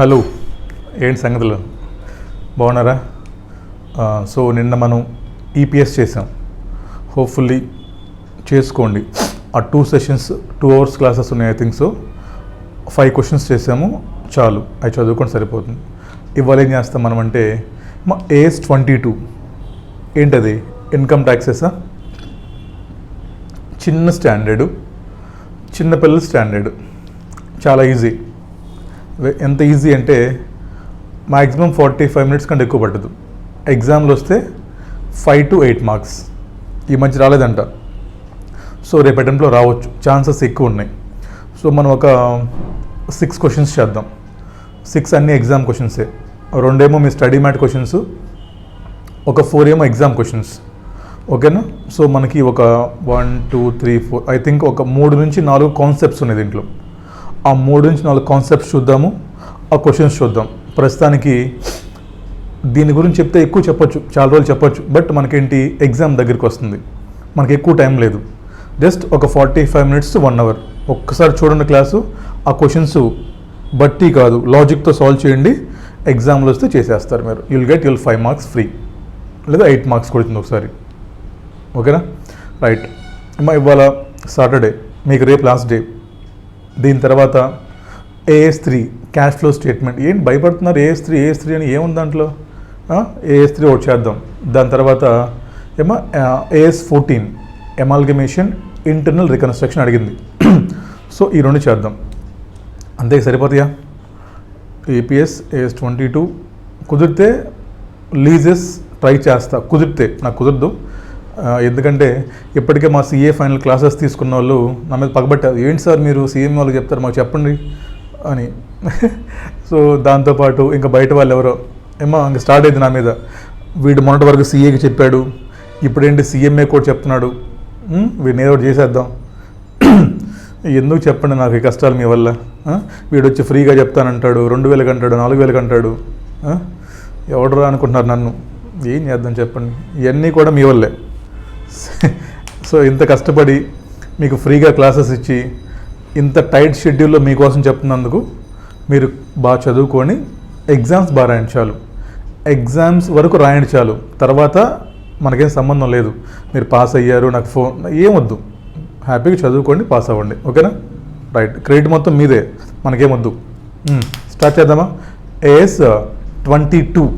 Hello, ఏంటి సంగతులు? బాగున్నారా? సో నిన్న మనం ఈపీఎస్ చేసాం. హోప్ఫుల్లీ చేసుకోండి. ఆ 2 సెషన్స్ 2 hours క్లాసెస్ ఉన్నాయి. ఐ థింక్ సో 5 questions చేసాము, చాలు. అవి చదువుకొని సరిపోతుంది. ఇవాళ ఏం చేస్తాం మనం అంటే మా AS22 ఏంటది? ఇన్కమ్ ట్యాక్సెసా? చిన్న స్టాండర్డు, చిన్నపిల్లల స్టాండర్డు, చాలా ఈజీ. ఎంత ఈజీ అంటే మ్యాక్సిమం 45 minutes కంటే ఎక్కువ పట్టదు. ఎగ్జామ్లో వస్తే 5 to 8 marks. ఈ మధ్య రాలేదంట, సో రేపు అటెంప్ట్లో రావచ్చు, ఛాన్సెస్ ఎక్కువ ఉన్నాయి. సో మనం ఒక 6 questions చేద్దాం. 6 అన్నీ ఎగ్జామ్ క్వశ్చన్సే. 2 ఏమో మీ స్టడీ మ్యాట్ క్వశ్చన్స్, ఒక 4 ఏమో ఎగ్జామ్ క్వశ్చన్స్. ఓకేనా? సో మనకి ఒక 1 2 3 4 ఐ థింక్ ఒక 3 నుంచి 4 కాన్సెప్ట్స్ ఉన్నాయి దీంట్లో. ఆ 3 నుంచి 4 కాన్సెప్ట్స్ చూద్దాము, ఆ క్వశ్చన్స్ చూద్దాం. ప్రస్తుతానికి దీని గురించి చెప్తే ఎక్కువ చెప్పొచ్చు, చాలా రోజులు చెప్పొచ్చు. బట్ మనకేంటి, ఎగ్జామ్ దగ్గరికి వస్తుంది, మనకి ఎక్కువ టైం లేదు. జస్ట్ ఒక 45 minutes to 1 hour ఒక్కసారి చూడండి క్లాసు. ఆ క్వశ్చన్స్ బట్టి కాదు, లాజిక్తో సాల్వ్ చేయండి. ఎగ్జామ్లో వస్తే చేసేస్తారు మీరు. యుల్ 5 marks ఫ్రీ, లేదా 8 marks కొడుతుంది ఒకసారి. ఓకేనా? రైట్ అమ్మా, ఇవాళ సాటర్డే, మీకు రేపు లాస్ట్ డే. దీని తర్వాత AS3 క్యాష్ ఫ్లో స్టేట్మెంట్. ఏంటి భయపడుతున్నారు? AS3 అని ఏముంది దాంట్లో? AS3 ఒకటి చేద్దాం. దాని తర్వాత ఏమో AS14 ఎమాల్గమేషన్ ఇంటర్నల్ రికన్స్ట్రక్షన్ అడిగింది. సో ఈ 2 చేద్దాం, అంతే సరిపోతాయా? APS AS22 కుదిరితే లీజెస్ ట్రై చేస్తా, కుదిరితే. నాకు కుదరదు, ఎందుకంటే ఇప్పటికే మా CA ఫైనల్ క్లాసెస్ తీసుకున్న వాళ్ళు నా మీద పగబట్టారు. ఏంటి సార్ మీరు CM వాళ్ళకి చెప్తారు, మాకు చెప్పండి అని. సో దాంతోపాటు ఇంకా బయట వాళ్ళు ఎవరో ఏమో ఇంకా స్టార్ట్ అయింది నా మీద. వీడు మొన్నటి వరకు CAకి చెప్పాడు, ఇప్పుడేంటి CMA కూడా చెప్తున్నాడు, వీడిని ఏదో ఒకటి చేసేద్దాం. ఎందుకు చెప్పండి నాకు ఈ కష్టాలు మీ వల్ల? వీడు వచ్చి ఫ్రీగా చెప్తానంటాడు, 2000 అంటాడు, 4000 అంటాడు. ఎవడరా అనుకుంటున్నారు నన్ను? ఏం చేద్దాం చెప్పండి? ఇవన్నీ కూడా మీ వల్లే. సో ఇంత కష్టపడి మీకు ఫ్రీగా క్లాసెస్ ఇచ్చి ఇంత టైట్ షెడ్యూల్లో మీకోసం చెప్తున్నందుకు మీరు బాగా చదువుకొని ఎగ్జామ్స్ బాగా రాయండి చాలు. ఎగ్జామ్స్ వరకు రాయండి చాలు, తర్వాత మనకేం సంబంధం లేదు. మీరు పాస్ అయ్యారు, నాకు ఫోన్ ఏమొద్దు, హ్యాపీగా చదువుకోండి, పాస్ అవ్వండి. ఓకేనా? రైట్, క్రెడిట్ మొత్తం మీదే, మనకేమొద్దు. స్టార్ట్ చేద్దామా? AS22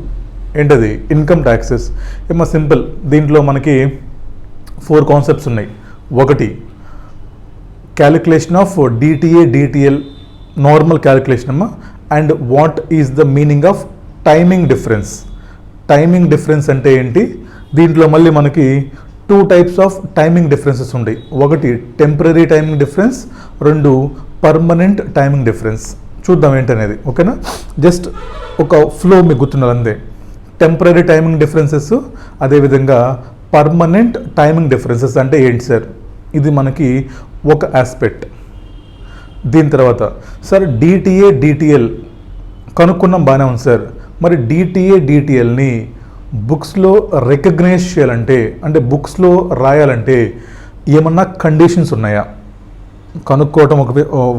ఏంటది? Income taxes. ఏమో సింపుల్. దీంట్లో మనకి 4 కాన్సెప్ట్స్ ఉన్నాయి. ఒకటి calculation of DTA DTL, normal calculation అమ్మా. And what is the meaning of timing difference. Timing difference అంటే ఏంటి? దీంట్లో మళ్ళీ మనకి 2 types ఆఫ్ టైమింగ్ డిఫరెన్సెస్ ఉంటాయి. ఒకటి temporary timing difference, 2 permanent timing difference. చూద్దాం ఏంటనేది. ఓకేనా? జస్ట్ ఒక ఫ్లో మీకు గుర్తున్నది అంతే. టెంపరీ టైమింగ్ డిఫరెన్సెస్, అదేవిధంగా పర్మనెంట్ టైమింగ్ డిఫరెన్సెస్ అంటే ఏంటి సార్? ఇది మనకి ఒక ఆస్పెక్ట్. దీని తర్వాత సార్ DTA DTL కనుక్కున్నాం, బాగానే ఉంది సార్. మరి DTA DTLని బుక్స్లో రికగ్నైజ్ చేయాలంటే, అంటే బుక్స్లో రాయాలంటే ఏమన్నా కండిషన్స్ ఉన్నాయా? కనుక్కోవటం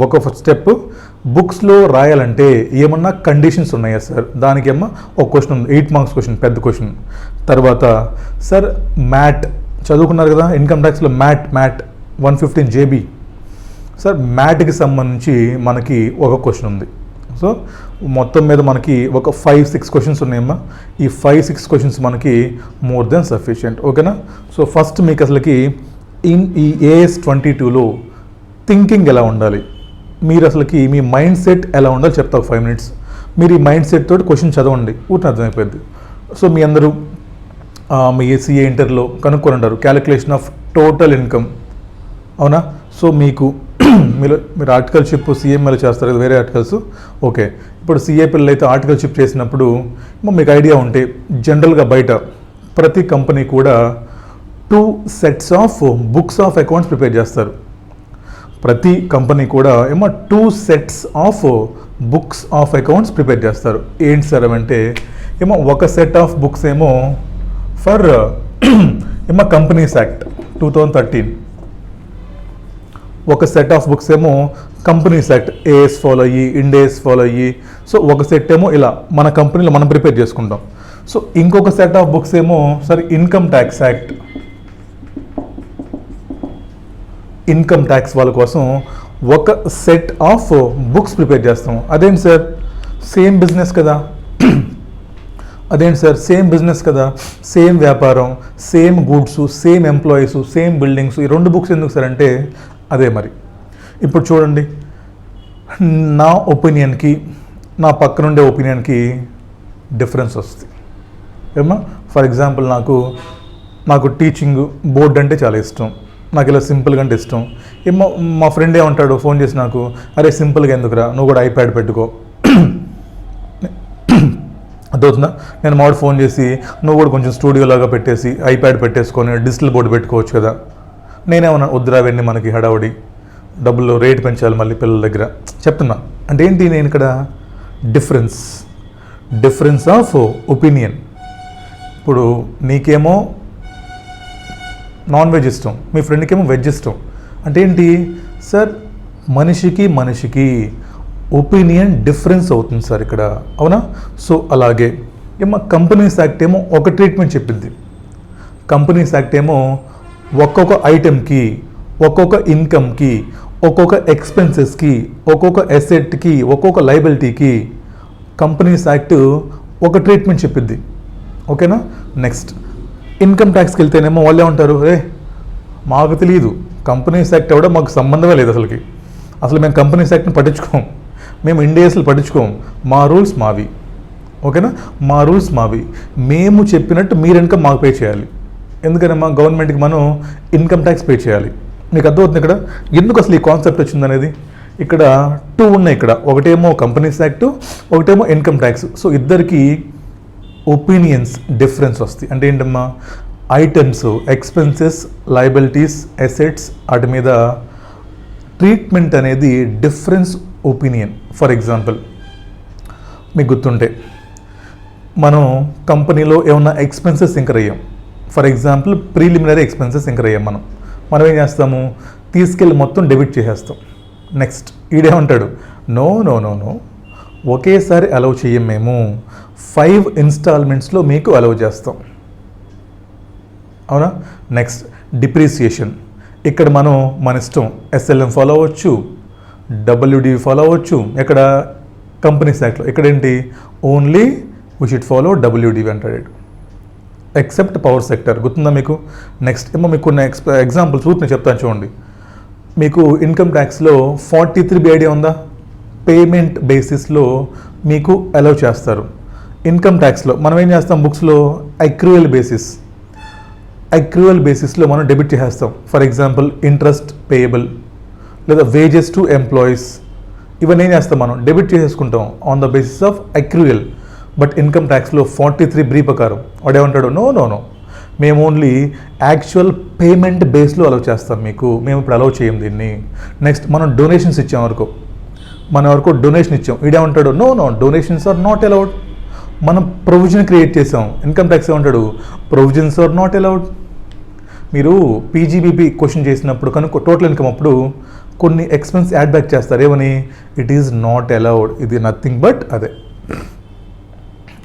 ఒక స్టెప్. బుక్స్లో రాయాలంటే ఏమన్నా కండిషన్స్ ఉన్నాయా సార్? దానికి ఏమో ఒక క్వశ్చన్ ఉంది, 8 marks క్వశ్చన్, పెద్ద క్వశ్చన్. తర్వాత సార్ మ్యాట్ చదువుకున్నారు కదా, ఇన్కమ్ ట్యాక్స్లో మ్యాట్ 115 JB. సార్ మ్యాట్కి సంబంధించి మనకి ఒక క్వశ్చన్ ఉంది. సో మొత్తం మీద మనకి ఒక 5-6 questions ఉన్నాయమ్మా. ఈ 5-6 questions మనకి మోర్ దెన్ సఫిషియంట్. ఓకేనా? సో ఫస్ట్ మీకు అసలుకి ఈ AS22లో థింకింగ్ ఎలా ఉండాలి, మీరు అసలుకి మీ మైండ్ సెట్ ఎలా ఉండాలి చెప్తా. 5 minutes మీరు ఈ మైండ్ సెట్ తోటి క్వశ్చన్ చదవండి, ఊరిని అర్థమైపోయింది. సో మీ అందరూ మీ CA ఇంటర్లో కనుక్కొని ఉంటారు క్యాలిక్యులేషన్ ఆఫ్ టోటల్ ఇన్కమ్, అవునా? సో మీకు మీరు ఆర్టికల్షిప్ CML చేస్తారు కదా, వేరే ఆర్టికల్స్. ఓకే, ఇప్పుడు CA పిల్లలు అయితే ఆర్టికల్షిప్ చేసినప్పుడు మీకు ఐడియా ఉంటే జనరల్గా బయట ప్రతి కంపెనీ కూడా 2 sets of books of accounts prepare చేస్తారు. ప్రతి కంపెనీ కూడా ఏమో 2 sets of books of accounts prepare చేస్తారు. ఏంటి సార్ అంటే ఏమో ఒక సెట్ ఆఫ్ బుక్స్ ఏమో ఫర్ ఏమో కంపెనీస్ యాక్ట్ 2013, ఒక సెట్ ఆఫ్ బుక్స్ ఏమో కంపెనీస్ యాక్ట్ ఏఎస్ ఫాలో అయ్యి, ఇండేస్ ఫాలో అయ్యి, సో ఒక సెట్ ఏమో ఇలా మన కంపెనీలో మనం ప్రిపేర్ చేసుకుంటాం. సో ఇంకొక సెట్ ఆఫ్ బుక్స్ ఏమో sir income tax act, income tax వాళ్ళ కోసం ఒక సెట్ ఆఫ్ బుక్స్ ప్రిపేర్ చేస్తాం. అదేంటి సార్ సేమ్ బిజినెస్ కదా, అదేంటి సార్ సేమ్ బిజినెస్ కదా, సేమ్ వ్యాపారం, same goods, same employees, same buildings, ఈ రెండు బుక్స్ ఎందుకు సార్ అంటే అదే మరి. ఇప్పుడు చూడండి, నా ఒపీనియన్కి నా పక్కనుండే ఒపీనియన్కి డిఫరెన్స్ వస్తుంది ఏమా. ఫర్ ఎగ్జాంపుల్ నాకు టీచింగ్ బోర్డ్ అంటే చాలా ఇష్టం, నాకు ఇలా సింపుల్గా అంటే ఇష్టం. ఏమో మా ఫ్రెండ్ ఏమంటాడు ఫోన్ చేసి నాకు, అరే సింపుల్గా ఎందుకురా, నువ్వు కూడా ఐప్యాడ్ పెట్టుకో. అదవుతుందా? నేను మావాడు ఫోన్ చేసి నువ్వు కూడా కొంచెం స్టూడియో లాగా పెట్టేసి ఐప్యాడ్ పెట్టేసుకొని డిజిటల్ బోర్డు పెట్టుకోవచ్చు కదా. నేనేమన్నా వద్దురా అవన్నీ మనకి హడావుడి, డబ్బులు రేట్ పెంచాలి మళ్ళీ పిల్లల దగ్గర చెప్తున్నా. అంటే ఏంటి, నేను ఇక్కడ డిఫరెన్స్ ఆఫ్ ఒపీనియన్. ఇప్పుడు నీకేమో నాన్ వెజ్ ఇష్టం, మీ ఫ్రెండ్కి ఏమో వెజ్ ఇష్టం. అంటే ఏంటి సార్, మనిషికి ఒపీనియన్ డిఫరెన్స్ అవుతుంది సార్ ఇక్కడ, అవునా? సో అలాగే ఏమో కంపెనీస్ యాక్ట్ ఏమో ఒక ట్రీట్మెంట్ చెప్పింది, కంపెనీస్ యాక్ట్ ఏమో ఒక్కొక్క ఐటెంకి, ఒక్కొక్క ఇన్కమ్కి, ఒక్కొక్క ఎక్స్పెన్సెస్కి, ఒక్కొక్క అసెట్కి, ఒక్కొక్క లయబిలిటీకి కంపెనీస్ యాక్ట్ ఒక ట్రీట్మెంట్ చెప్పిద్ది. ఓకేనా? నెక్స్ట్ ఇన్కమ్ ట్యాక్స్కి వెళ్తేనేమో వాళ్ళే ఉంటారు, మాకు తెలియదు కంపెనీస్ యాక్ట్ ఎవడో మాకు సంబంధమే లేదు అసలు మేము కంపెనీస్ యాక్ట్ని పట్టించుకోం, మేము ఇండియాస్లు పట్టించుకోం, మా రూల్స్ మావి. ఓకేనా? మా రూల్స్ మావి, మేము చెప్పినట్టు మీరు ఇన్కమ్ మాకు పే చేయాలి. ఎందుకని మా గవర్నమెంట్కి మనం ఇన్కమ్ ట్యాక్స్ పే చేయాలి. మీకు అర్థమవుతుంది ఇక్కడ ఎందుకు అసలు ఈ కాన్సెప్ట్ వచ్చింది అనేది. ఇక్కడ టూ ఉన్నాయి, ఇక్కడ ఒకటేమో కంపెనీస్ యాక్ట్, ఒకటేమో ఇన్కమ్ ట్యాక్స్. సో ఇద్దరికి ఒపీనియన్స్ డిఫరెన్స్ వస్తాయి. అంటే ఏంటమ్మా, ఐటమ్స్, ఎక్స్పెన్సెస్, లయబిలిటీస్, అసెట్స్ వాటి మీద ట్రీట్మెంట్ అనేది డిఫరెన్స్ ఒపీనియన్. ఫర్ ఎగ్జాంపుల్ మీకు గుర్తుంటే మనం కంపెనీలో ఏమన్నా ఎక్స్పెన్సెస్ ఇంకర్ అయ్యాం, for example preliminary expenses incur అయ్యాం, మనం ఏం చేస్తాము, తీసుకెళ్ళి మొత్తం డెబిట్ చేసేస్తాం. నెక్స్ట్ ఈడేమంటాడు, నో నో నో నో ఒకేసారి అలౌ చేయం, మేము 5 ఇన్స్టాల్మెంట్స్లో మీకు అలౌ చేస్తాం, అవునా? నెక్స్ట్ డిప్రిసియేషన్, ఇక్కడ మనం మన ఇష్టం ఎస్ఎల్ఎం ఫాలో అవ్వచ్చు, డబ్ల్యూడివి ఫాలో అవ్వచ్చు. ఇక్కడ కంపెనీస్ యాక్ట్లో ఇక్కడ ఏంటి, only we should follow WDV అంటాడు, ఎక్సెప్ట్ పవర్ సెక్టర్. గుర్తుందా మీకు? నెక్స్ట్ ఏమో మీకు కొన్ని ఎగ్జాంపుల్స్ నేను చెప్తాను చూడండి. మీకు ఇన్కమ్ ట్యాక్స్లో 43B ఐడియా ఉందా? పేమెంట్ బేసిస్లో మీకు అలౌ చేస్తారు. ఇన్కమ్ ట్యాక్స్లో మనం ఏం చేస్తాం, బుక్స్లో అక్రూవల్ బేసిస్లో మనం డెబిట్ చేసేస్తాం. ఫర్ ఎగ్జాంపుల్ ఇంట్రెస్ట్ పేయబుల్ లేదా వేజెస్ టు ఎంప్లాయీస్, ఇవన్నీ ఏం చేస్తాం, మనం డెబిట్ చేసేసుకుంటాం on the basis of accrual. But income ట్యాక్స్లో 43B ప్రకారం వాడేమంటాడు, నో నో నో మేము ఓన్లీ యాక్చువల్ పేమెంట్ బేస్లో అలౌ చేస్తాం మీకు, మేము ఇప్పుడు అలౌ చేయం దీన్ని. నెక్స్ట్ మనం డొనేషన్స్ ఇచ్చాం వరకు డొనేషన్ ఇచ్చాం, వీడేమంటాడు, no no donations are not allowed. మనం ప్రొవిజన్ క్రియేట్ చేసాం, ఇన్కమ్ ట్యాక్స్ ఏమంటాడు, ప్రొవిజన్స్ ఆర్ నాట్ అలౌడ్. మీరు పీజీబీపీ క్వశ్చన్ చేసినప్పుడు కనుక టోటల్ ఇన్కమ్ అప్పుడు కొన్ని ఎక్స్పెన్స్ యాడ్ బ్యాక్ చేస్తారు, ఏమని, ఇట్ ఈజ్ నాట్ అలౌడ్, ఇది నథింగ్ బట్ అదే.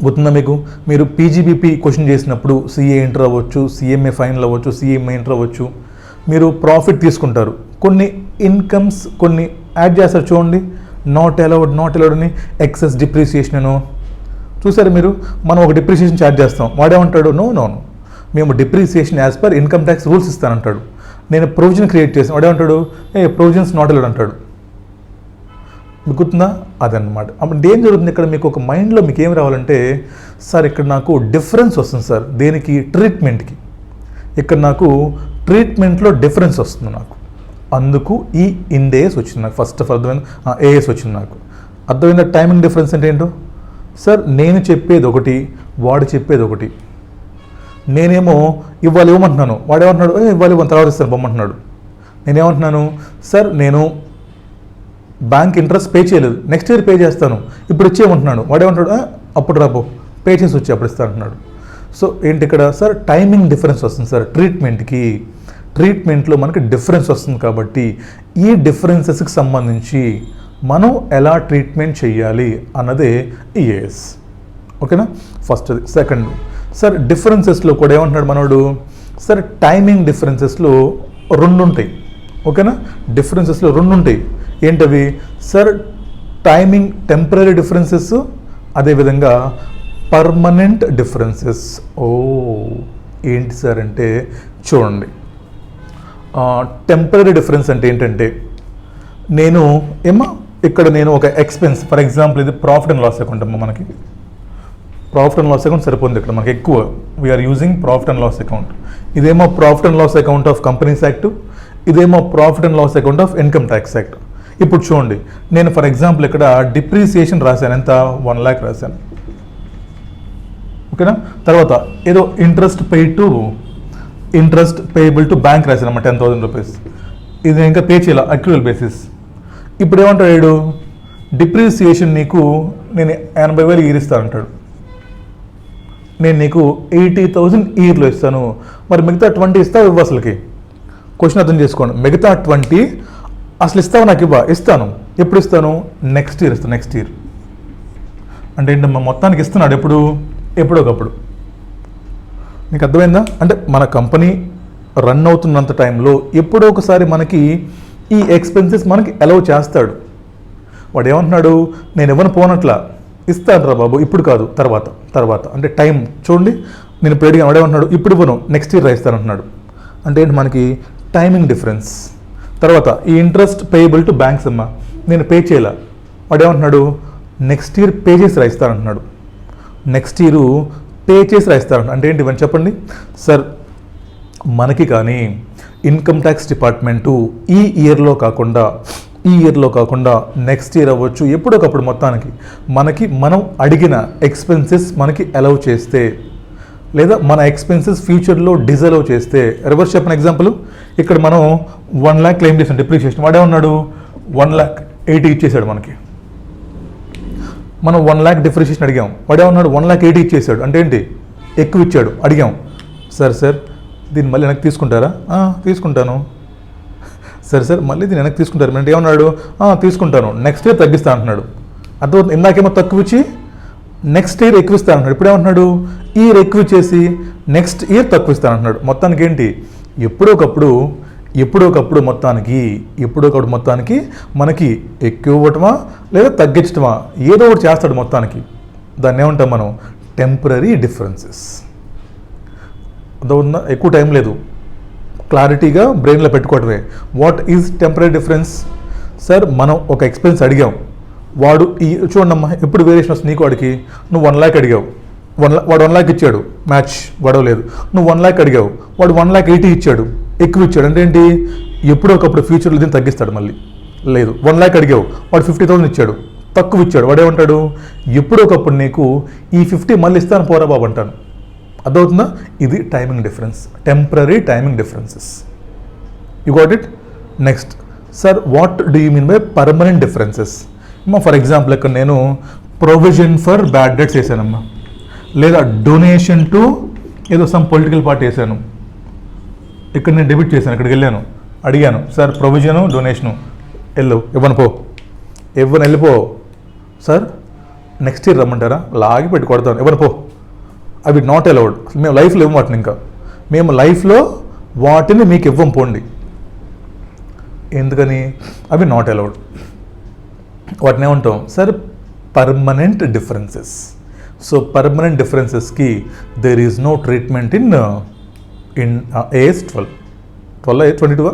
గుర్తుందా మీకు? మీరు పీజీబీపీ క్వశ్చన్ చేసినప్పుడు సిఏ ఎంటర్ అవ్వచ్చు, సిఎంఏ ఫైనల్ అవ్వచ్చు, సిఎంఏ ఎంటర్ అవ్వచ్చు, మీరు ప్రాఫిట్ తీసుకుంటారు, కొన్ని ఇన్కమ్స్ కొన్ని యాడ్ చేస్తారు చూడండి, నాట్ అలౌడ్ అని, ఎక్సెస్ డిప్రిసియేషన్ అను. చూసారు మీరు, మనం ఒక డిప్రిసియేషన్ ఛార్జ్ చేస్తాం, వాడేమంటాడు, నో నో నో మేము depreciation as per income tax rules ఇస్తానంటాడు. నేను ప్రొవిజన్ క్రియేట్ చేసాను, వాడేమంటాడు, ప్రొవిజన్స్ నాట్ అలౌడ్ అంటాడు. మీకు గుర్తుందా? అదనమాట. అప్పుడు ఏం జరుగుతుంది ఇక్కడ, మీకు ఒక మైండ్లో మీకు ఏం రావాలంటే, సార్ ఇక్కడ నాకు డిఫరెన్స్ వస్తుంది సార్, దేనికి, ట్రీట్మెంట్కి. ఇక్కడ నాకు ట్రీట్మెంట్లో డిఫరెన్స్ వస్తుంది నాకు, అందుకు ఈ ఇండేస్ వచ్చింది నాకు. ఫస్ట్ ఆఫ్ అర్థమైంది, ఏఎస్ వచ్చింది నాకు. అర్థమైందా టైమింగ్ డిఫరెన్స్ అంటే ఏంటో? సార్ నేను చెప్పేది ఒకటి, వాడు చెప్పేది ఒకటి. నేనేమో ఇవాళ ఇవ్వమంటున్నాను, వాడేమంటున్నాడు, ఇవాళ ఇవ్వని తర్వాత ఇస్తాను బొమ్మంటున్నాడు. నేనేమంటున్నాను, సార్ నేను బ్యాంక్ ఇంట్రెస్ట్ పే చేయలేదు, నెక్స్ట్ ఇయర్ పే చేస్తాను, ఇప్పుడు ఇచ్చేయమంటున్నాడు, వాడేమంటాడు, అప్పుడు రాబో పే చేసి వచ్చి అప్పుడు ఇస్తా అంటున్నాడు. సో ఏంటి ఇక్కడ సార్, టైమింగ్ డిఫరెన్స్ వస్తుంది సార్ ట్రీట్మెంట్కి. ట్రీట్మెంట్లో మనకి డిఫరెన్స్ వస్తుంది కాబట్టి ఈ డిఫరెన్సెస్కి సంబంధించి మనం ఎలా ట్రీట్మెంట్ చేయాలి అన్నదే ఈఏఎస్. ఓకేనా? ఫస్ట్. సెకండ్, సార్ డిఫరెన్సెస్లో కూడా ఏమంటున్నాడు మనోడు, సార్ టైమింగ్ డిఫరెన్సెస్లో 2 ఉంటాయి. ఓకేనా? డిఫరెన్సెస్లో 2 ఉంటాయి. ఏంటవి? సార్ టైమింగ్ టెంపరీ డిఫరెన్సెస్, అదేవిధంగా పర్మనెంట్ డిఫరెన్సెస్. ఏంటి సార్ అంటే చూడండి, టెంపరీ డిఫరెన్స్ అంటే ఏంటంటే ఇక్కడ నేను ఒక ఎక్స్పెన్స్, ఫర్ ఎగ్జాంపుల్ ఇది ప్రాఫిట్ అండ్ లాస్ అకౌంట్ అమ్మా. మనకి ప్రాఫిట్ అండ్ లాస్ అకౌంట్ సరిపోతుంది ఇక్కడ మనకి ఎక్కువ. We are using profit and loss account. ఇదేమో profit and loss account of companies act, ఇదేమో profit and loss account of income tax act. ఇప్పుడు చూడండి, నేను ఫర్ ఎగ్జాంపుల్ ఇక్కడ డిప్రిసియేషన్ రాశాను, ఎంత 1 lakh రాశాను. ఓకేనా? తర్వాత ఏదో ఇంట్రెస్ట్ పేయబుల్ టు బ్యాంక్ రాశాను అన్నమాట 10,000 రూపీస్. ఇది ఇంకా పే చేయాలి అక్రూవల్ బేసిస్. ఇప్పుడు ఏమంటాడు, డిప్రిసియేషన్ నీకు నేను 80,000 ఇయర్ ఇస్తాను అంటాడు. నేను నీకు 80,000 ఇయర్లో ఇస్తాను, మరి మిగతా 20 ఇస్తావు ఇవ్వ? అసలుకి క్వశ్చన్ అర్థం చేసుకోండి. మిగతా 20 అసలు ఇస్తావు? నాకు ఇస్తాను. ఎప్పుడు ఇస్తాను? నెక్స్ట్ ఇయర్ ఇస్తాను. నెక్స్ట్ ఇయర్ అంటే ఏంటమ్మా, మొత్తానికి ఇస్తున్నాడు ఎప్పుడో ఒకప్పుడు. నీకు అర్థమైందా? అంటే మన కంపెనీ రన్ అవుతున్నంత టైంలో ఎప్పుడో ఒకసారి మనకి ఈ ఎక్స్పెన్సెస్ మనకి అలౌ చేస్తాడు. వాడు ఏమంటున్నాడు, నేను ఇవ్వను పోనట్లా, ఇస్తాను రా బాబు, ఇప్పుడు కాదు తర్వాత అంటే టైం చూడండి. నేను ఇప్పుడు అడిగాను, వాడేమంటున్నాడు, ఇప్పుడు ఇవ్వను, నెక్స్ట్ ఇయర్ ఇస్తాను అంటున్నాడు. అంటే ఏంటి, మనకి టైమింగ్ డిఫరెన్స్. తర్వాత ఈ ఇంట్రెస్ట్ పేయబుల్ టు బ్యాంక్స్ అమ్మా, నేను పే చేయాల, వాడేమంటున్నాడు, నెక్స్ట్ ఇయర్ పే చేసి రాయిస్తాను అంటున్నాడు. నెక్స్ట్ ఇయర్ పే చేసి రాయిస్తాను అంటే ఏంటి ఇవన్నీ చెప్పండి సార్. మనకి కానీ ఇన్కమ్ ట్యాక్స్ డిపార్ట్మెంటు ఈ ఇయర్లో కాకుండా నెక్స్ట్ ఇయర్ అవ్వచ్చు, ఎప్పుడొకప్పుడు మొత్తానికి మనం అడిగిన ఎక్స్పెన్సెస్ మనకి అలౌ చేస్తే, లేదా మన ఎక్స్పెన్సెస్ ఫ్యూచర్లో డిజలౌ చేస్తే, రివర్స్ చెప్పిన ఎగ్జాంపుల్, ఇక్కడ మనం 1 lakh క్లెయిమ్ చేసాం డిప్రిసియేషన్, వాడే ఉన్నాడు 1,80,000 ఇచ్చేసాడు మనకి. మనం 1 lakh డిప్రిసియేషన్ అడిగాం, వాడే ఉన్నాడు 1,80,000 ఇచ్చేసాడు. అంటే ఏంటి, ఎక్కువ ఇచ్చాడు. అడిగాం, సార్ దీన్ని మళ్ళీ వెనక్కి తీసుకుంటారా? తీసుకుంటాను. సార్ మళ్ళీ దీన్ని వెనక్కి తీసుకుంటారు అంటే ఏమన్నాడు, తీసుకుంటాను, నెక్స్ట్ ఇయర్ తగ్గిస్తా అంటున్నాడు. అర్థం, ఇందాకేమో తక్కువ ఇచ్చి నెక్స్ట్ ఇయర్ ఎక్కువ ఇస్తాను అంటున్నాడు. ఇప్పుడు ఏమంటున్నాడు, ఈ ఇయర్ ఎక్కువ ఇచ్చేసి నెక్స్ట్ ఇయర్ తక్కువ ఇస్తాను అంటున్నాడు. మొత్తానికి ఏంటి, ఎప్పుడోకప్పుడు మొత్తానికి మనకి ఎక్కువ ఇవ్వటమా లేదా తగ్గించటమా ఏదో ఒకటి చేస్తాడు మొత్తానికి. దాన్ని ఏమంటాం మనం, టెంపరీ డిఫరెన్సెస్. అదవుతుందా? ఎక్కువ టైం లేదు, క్లారిటీగా బ్రెయిన్లో పెట్టుకోవటమే. What is temporary difference? Sir మనం ఒక ఎక్స్పెన్స్ అడిగాం, వాడు చూడమ్మా ఎప్పుడు వేరియేషన్ వస్తుంది నీకు. వాడికి నువ్వు 1 lakh అడిగావు, వాడు 1 lakh ఇచ్చాడు, మ్యాచ్ గొడవ లేదు. నువ్వు 1 lakh అడిగావు, వాడు 1,80,000 ఇచ్చాడు, ఎక్కువ ఇచ్చాడు. అంటే ఏంటి, ఎప్పుడో ఒకప్పుడు ఫ్యూచర్లో దీన్ని తగ్గిస్తాడు మళ్ళీ. లేదు, 1 lakh అడిగావు, వాడు 50,000 ఇచ్చాడు, తక్కువ ఇచ్చాడు. వాడు ఏమంటాడు, ఎప్పుడో ఒకప్పుడు నీకు ఈ 50 మళ్ళీ ఇస్తాను పోరా బాబు అంటాను. అర్థమవుతుందా? ఇది timing difference, temporary timing differences. You got it? Next, sir what do you mean by permanent differences? For example ఇక్కడ నేను ప్రొవిజన్ ఫర్ బ్యాడ్ డెట్స్ వేసానమ్మా, లేదా డొనేషన్ టు ఏదో సమ్ పొలిటికల్ పార్టీ వేసాను. ఇక్కడ నేను డెబిట్ చేశాను, ఇక్కడికి వెళ్ళాను, అడిగాను, సార్ ప్రొవిజను డొనేషను వెళ్ళిపో. సార్ నెక్స్ట్ ఇయర్ రమ్మంటారా? లాగి పెట్టి కొడతాను, ఇవ్వను పో. అవి నాట్ అలౌడ్. మేము లైఫ్లో ఇవ్వం వాటిని, ఇంకా మేము లైఫ్లో వాటిని మీకు ఇవ్వం పోండి. ఎందుకని? అవి నాట్ అలౌడ్. వాటిని ఏమంటాం sir, permanent differences. So permanent డిఫరెన్సెస్కి there is no treatment in AS 22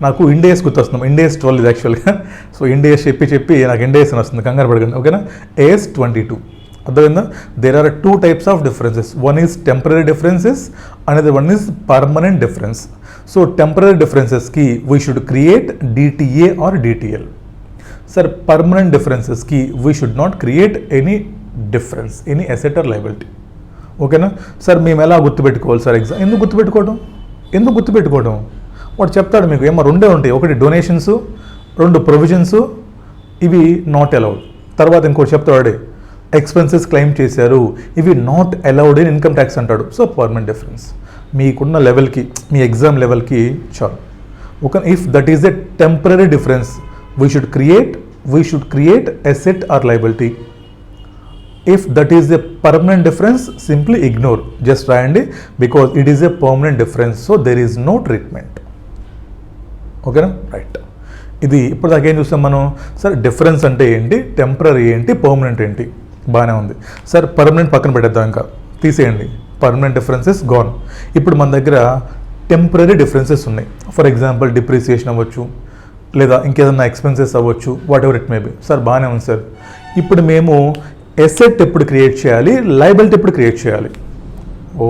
నాకు ఇండియాస్ గుర్తొస్తున్నాం. ఇండియాస్ 12 ఇది యాక్చువల్గా. సో ఇండియాస్ చెప్పి నాకు ఇండియాస్ అని వస్తుంది, కంగారు పడకండి. ఓకేనా? AS 22 అర్థమైందా? There are 2 types of differences. One is temporary differences, another one is permanent difference. So temporary డిఫరెన్సెస్కి we should create DTA or DTL. Sir permanent డిఫరెన్సెస్కి we should not create any difference, any asset or liability. ఓకేనా? Sir మేము ఎలా గుర్తుపెట్టుకోవాలి sir exam? ఎందుకు గుర్తుపెట్టుకోవడం? వాడు చెప్తాడు మీకు, ఏమో 2 ఉంటాయి, ఒకటి డొనేషన్స్, 2 ప్రొవిజన్స్, ఇవి నాట్ అలౌడ్. తర్వాత ఇంకోటి చెప్తాడు, ఎక్స్పెన్సెస్ క్లెయిమ్ చేశారు, ఇవి not allowed in income tax అంటాడు. So permanent difference. మీకున్న లెవెల్కి, మీ ఎగ్జామ్ లెవెల్కి చాలు. Okay, if that is a temporary difference we should create asset or liability. If that is a permanent difference simply ignore, just రాయండి because it is a permanent difference, so there is no treatment. ఓకేనా, right. ఇది ఇప్పుడు దాకా ఏం చూస్తాం మనం? Sir difference అంటే ఏంటి, టెంపరీ ఏంటి, పర్మనెంట్ ఏంటి, బాగానే ఉంది. సార్ పర్మనెంట్ పక్కన పెట్టేద్దాం, ఇంకా తీసేయండి, పర్మనెంట్ డిఫరెన్సెస్ గాన్. ఇప్పుడు మన దగ్గర టెంపరీ డిఫరెన్సెస్ ఉన్నాయి. ఫర్ ఎగ్జాంపుల్ డిప్రిసియేషన్ అవ్వచ్చు, లేదా ఇంకేదన్నా ఎక్స్పెన్సెస్ అవ్వచ్చు, what ever it may be. Sir బాగానే ఉంది సార్. ఇప్పుడు మేము ఎసెట్ ఎప్పుడు క్రియేట్ చేయాలి, లయబిలిటీ ఎప్పుడు క్రియేట్ చేయాలి? ఓ,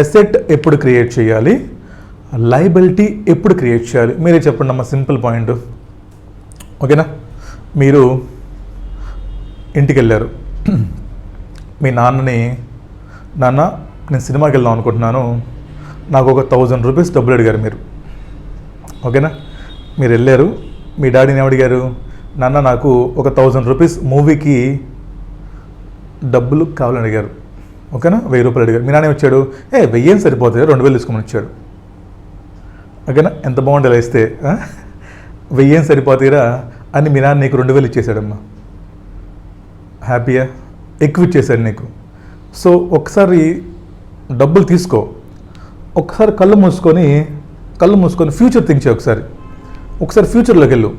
ఎసెట్ ఎప్పుడు క్రియేట్ చేయాలి, లయబిలిటీ ఎప్పుడు క్రియేట్ చేయాలి? మీరే చెప్పండి అమ్మా, సింపుల్ పాయింట్. ఓకేనా, మీరు ఇంటికి వెళ్ళారు, మీ నాన్నని, నాన్న నేను సినిమాకి వెళ్దాం అనుకుంటున్నాను, నాకు ఒక 1000 రూపీస్ డబ్బులు అడిగారు మీరు. ఓకేనా, మీరు వెళ్ళారు, మీ డాడీని ఏమడిగారు? నాన్న నాకు ఒక 1000 రూపీస్ మూవీకి డబ్బులు కావాలని అడిగారు. ఓకేనా, 1000 రూపాయలు అడిగారు. మీ నాన్న వచ్చాడు, 1000 సరిపోతుంది, 2000 తీసుకుని వచ్చాడు. ఓకేనా, ఎంత బాగుంటుంది ఇలా ఇస్తే, 1000 సరిపోతాయిరా అని మీ నాన్న నీకు 2000 ఇచ్చేసాడమ్మా. హ్యాపీయా? ఎక్కువ ఇచ్చేసాడు నీకు. సో ఒకసారి డబ్బులు తీసుకో, ఒకసారి కళ్ళు మూసుకొని ఫ్యూచర్ థింక్ చేయి. ఒకసారి ఫ్యూచర్లోకి వెళ్ళు.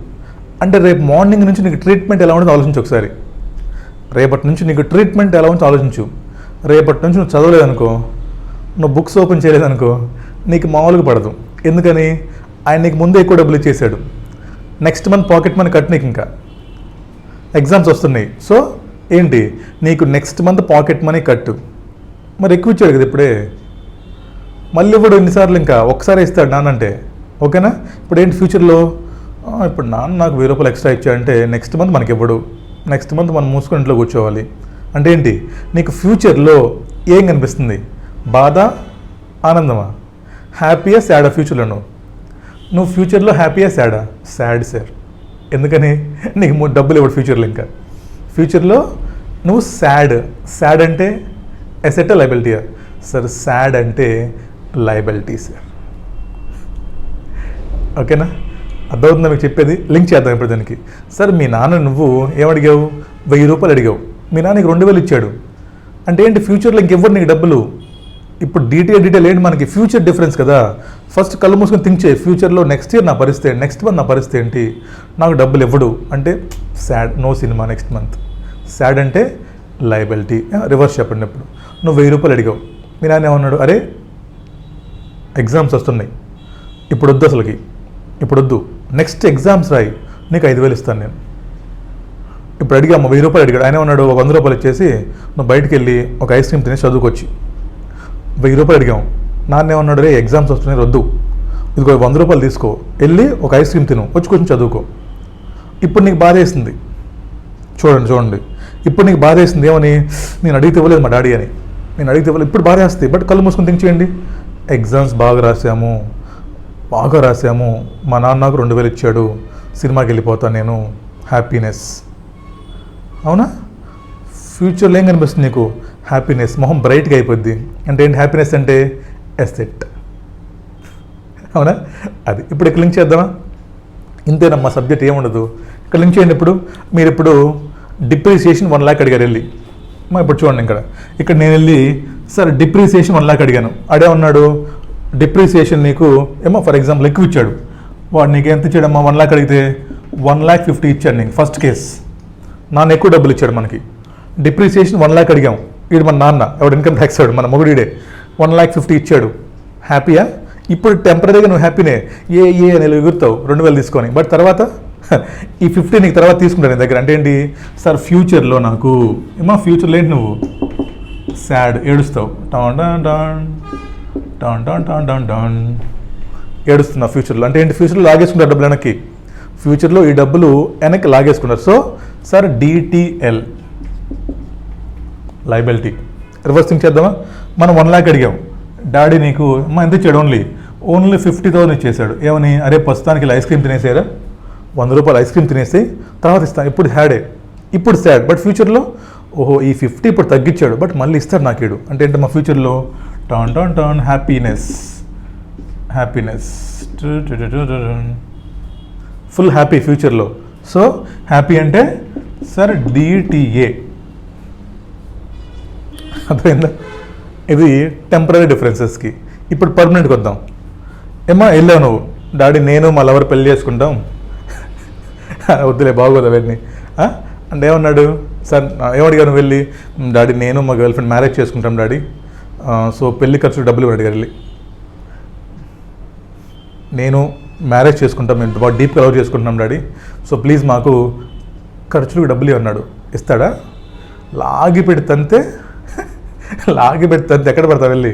అంటే రేపు మార్నింగ్ నుంచి నీకు ట్రీట్మెంట్ ఎలా ఉంటుందో ఆలోచించు. ఒకసారి రేపటి నుంచి నీకు ట్రీట్మెంట్ ఎలా ఉంటుందో ఆలోచించు. రేపటి నుంచి నువ్వు చదవలేదనుకో, నువ్వు బుక్స్ ఓపెన్ చేయలేదనుకో, నీకు మామూలుగా పడదు. ఎందుకని? ఆయన నీకు ముందే ఎక్కువ డబ్బులు ఇచ్చేసాడు. Next month pocket money cut, నీకు ఇంకా ఎగ్జామ్స్ వస్తున్నాయి. సో ఏంటి, నీకు నెక్స్ట్ మంత్ పాకెట్ మనీ కట్టు. మరి ఎక్కువ ఇచ్చాడు కదా ఇప్పుడే, మళ్ళీ ఇప్పుడు ఎన్నిసార్లు, ఇంకా ఒకసారి ఇస్తాడు నాన్న అంటే. ఓకేనా, ఇప్పుడు ఏంటి ఫ్యూచర్లో, ఇప్పుడు నాన్న నాకు 1000 రూపాయలు ఎక్స్ట్రా ఇచ్చాడంటే నెక్స్ట్ మంత్ మనకి ఇవ్వడు, నెక్స్ట్ మంత్ మనం మూసుకొని ఇంట్లో కూర్చోవాలి. అంటే ఏంటి, నీకు ఫ్యూచర్లో ఏం కనిపిస్తుంది? బాధ, ఆనందమా, హ్యాపీయా, సాడా? ఫ్యూచర్లో నువ్వు ఫ్యూచర్లో హ్యాపీయా, సాడా? Sad sir. ఎందుకని? నీకు డబ్బులు ఇవ్వడు ఫ్యూచర్లో. ఇంకా ఫ్యూచర్లో నువ్వు సాడ్ అంటే ఎసెట్ లయబిలిటీయా? సార్ సాడ్ అంటే లయబిలిటీ సార్. ఓకేనా, అర్థమవుతుందా మీకు చెప్పేది? లింక్ చేద్దాం ఇప్పుడు దానికి. సార్ మీ నాన్న నువ్వు ఏమడిగావు? 1000 రూపాయలు అడిగావు, మీ నాన్న నీకు 2000 ఇచ్చాడు. అంటే ఏంటి, ఫ్యూచర్లో ఇంకెవ్వరు నీకు డబ్బులు. ఇప్పుడు డీటెయిల్ ఏంటి మనకి? ఫ్యూచర్ డిఫరెన్స్ కదా. ఫస్ట్ కళ్ళు మూసుకొని థింక్ చేయి, ఫ్యూచర్లో నెక్స్ట్ ఇయర్ నా పరిస్థితి, నెక్స్ట్ మంత్ నా పరిస్థితి ఏంటి, నాకు డబ్బులు ఇవ్వడు అంటే sad, no cinema next month. Sad అంటే లయబిలిటీ. రివర్స్ చెప్పండి. ఇప్పుడు నువ్వు 1000 రూపాయలు అడిగావు, మీ నాన్న ఏమన్నాడు? అరే ఎగ్జామ్స్ వస్తున్నాయి, ఇప్పుడు వద్దు, అసలుకి ఇప్పుడు వద్దు, నెక్స్ట్ ఎగ్జామ్స్ రాయి, నీకు 5000 ఇస్తాను నేను. ఇప్పుడు అడిగా 1000 రూపాయలు అడిగాడు, ఆయన ఏమన్నాడు? 100 రూపాయలు ఇచ్చేసి నువ్వు బయటికి వెళ్ళి ఒక ఐస్ క్రీమ్ తినేసి చదువుకొచ్చి. 1000 రూపాయలు అడిగాము, నాన్న ఏమన్నాడు? రే ఎగ్జామ్స్ వస్తున్నాయి, వద్దు, ఇదిగో 100 రూపాయలు తీసుకో, వెళ్ళి ఒక ఐస్ క్రీమ్ తిను, వచ్చి కొంచెం చదువుకో. ఇప్పుడు నీకు బాధ వేస్తుంది, చూడండి, ఇప్పుడు నీకు బాధ వేస్తుంది. ఏమని? నేను అడిగితే ఇవ్వలేదు మా డాడీ అని, నేను అడిగితే ఇవ్వలేదు. ఇప్పుడు బాధ వేస్తుంది. బట్ కళ్ళు మూసుకొని థింక్ చేయండి, ఎగ్జామ్స్ బాగా రాసాము, మా నాన్న నాకు 2000 ఇచ్చాడు, సినిమాకి వెళ్ళిపోతాను నేను, హ్యాపీనెస్. అవునా? ఫ్యూచర్లో ఏం కనిపిస్తుంది నీకు? హ్యాపీనెస్, మొహం బ్రైట్గా అయిపోద్ది. అంటే ఏంటి హ్యాపీనెస్ అంటే? ఎసెట్. అవునా? అది ఇప్పుడు ఇక్కడ లింక్ చేద్దామా? ఇంతేనమ్మా, సబ్జెక్ట్ ఏముండదు. ఇక్కడ లింక్ చేయండి. మీరు ఇప్పుడు డిప్రిసియేషన్ 1 lakh అడిగారు వెళ్ళి. ఇప్పుడు చూడండి, ఇక్కడ నేను వెళ్ళి సార్ డిప్రిసియేషన్ 1 lakh అడిగాను. ఉన్నాడు డిప్రిసియేషన్ నీకు ఏమో ఫర్ ఎగ్జాంపుల్ ఎక్కువ ఇచ్చాడు. వాడు నీకు ఎంత ఇచ్చాడమ్మా? 1 lakh అడిగితే 1,50,000 ఇచ్చాడు నీకు. ఫస్ట్ కేస్ నాన్న ఎక్కువ డబ్బులు ఇచ్చాడు మనకి. డిప్రిసియేషన్ 1 lakh అడిగాం, వీడు మన నాన్న, ఎవడు ఇన్కమ్ ట్యాక్స్ వాడు, మన మొగుడిడే 1,50,000 ఇచ్చాడు. హ్యాపీయా? ఇప్పుడు టెంపరీగా నువ్వు హ్యాపీనే, నెల ఎగురుతావు 2000 తీసుకొని. బట్ తర్వాత ఈ 50 నీకు తర్వాత తీసుకుంటాను నీ దగ్గర. అంటే ఏంటి సార్? ఫ్యూచర్లో నాకు ఫ్యూచర్లో ఏంటి, నువ్వు సాడ్, ఏడుస్తావు, ఏడుస్తున్నావు ఫ్యూచర్లో. అంటే ఏంటి? ఫ్యూచర్లో లాగేసుకుంటారు డబ్బులు వెనక్కి, ఫ్యూచర్లో ఈ డబ్బులు వెనక్కి లాగేసుకున్నారు. So sir DTL liability. Reverse think చేద్దామా? మనం 1 lakh అడిగాం, డాడీ నీకు ఎంత ఇచ్చాడు? ఓన్లీ 50,000 ఇచ్చేసాడు. ఏమని? అరే ప్రస్తుతానికి ఐస్ క్రీమ్ తినేసారా, 100 రూపాయలు ఐస్ క్రీమ్ తినేసి తర్వాత ఇస్తాను. ఇప్పుడు సాడ్, బట్ ఫ్యూచర్లో ఓహో ఈ 50 ఇప్పుడు తగ్గించాడు బట్ మళ్ళీ ఇస్తాడు నాకు ఈడు అంటే ఏంటి మా ఫ్యూచర్లో టర్న్ హ్యాపీనెస్ ఫుల్ హ్యాపీ ఫ్యూచర్లో. సో హ్యాపీ అంటే సార్ DTA అర్థమైందా? ఇది టెంపరీ డిఫరెన్సెస్కి. ఇప్పుడు పర్మనెంట్కి వద్దాం. ఏమా వెళ్ళావు నువ్వు, డాడీ నేను మా లవర్ పెళ్లి చేసుకుంటాం వద్దులే బాగోదు అవన్నీ అంటే ఏమన్నాడు సార్, ఏమడిగా నువ్వు వెళ్ళి, డాడీ నేను మా గర్ల్ ఫ్రెండ్ మ్యారేజ్ చేసుకుంటాం డాడీ, సో పెళ్లి ఖర్చులు డబ్బులు అడిగారు వెళ్ళి. నేను మ్యారేజ్ చేసుకుంటాం, మేము బాగా డీప్గా లవ్ చేసుకుంటున్నాం డాడీ, సో ప్లీజ్ మాకు ఖర్చులకు డబ్బులు అన్నాడు. ఇస్తాడా? లాగి పెడితే ఎక్కడ పడతావు వెళ్ళి,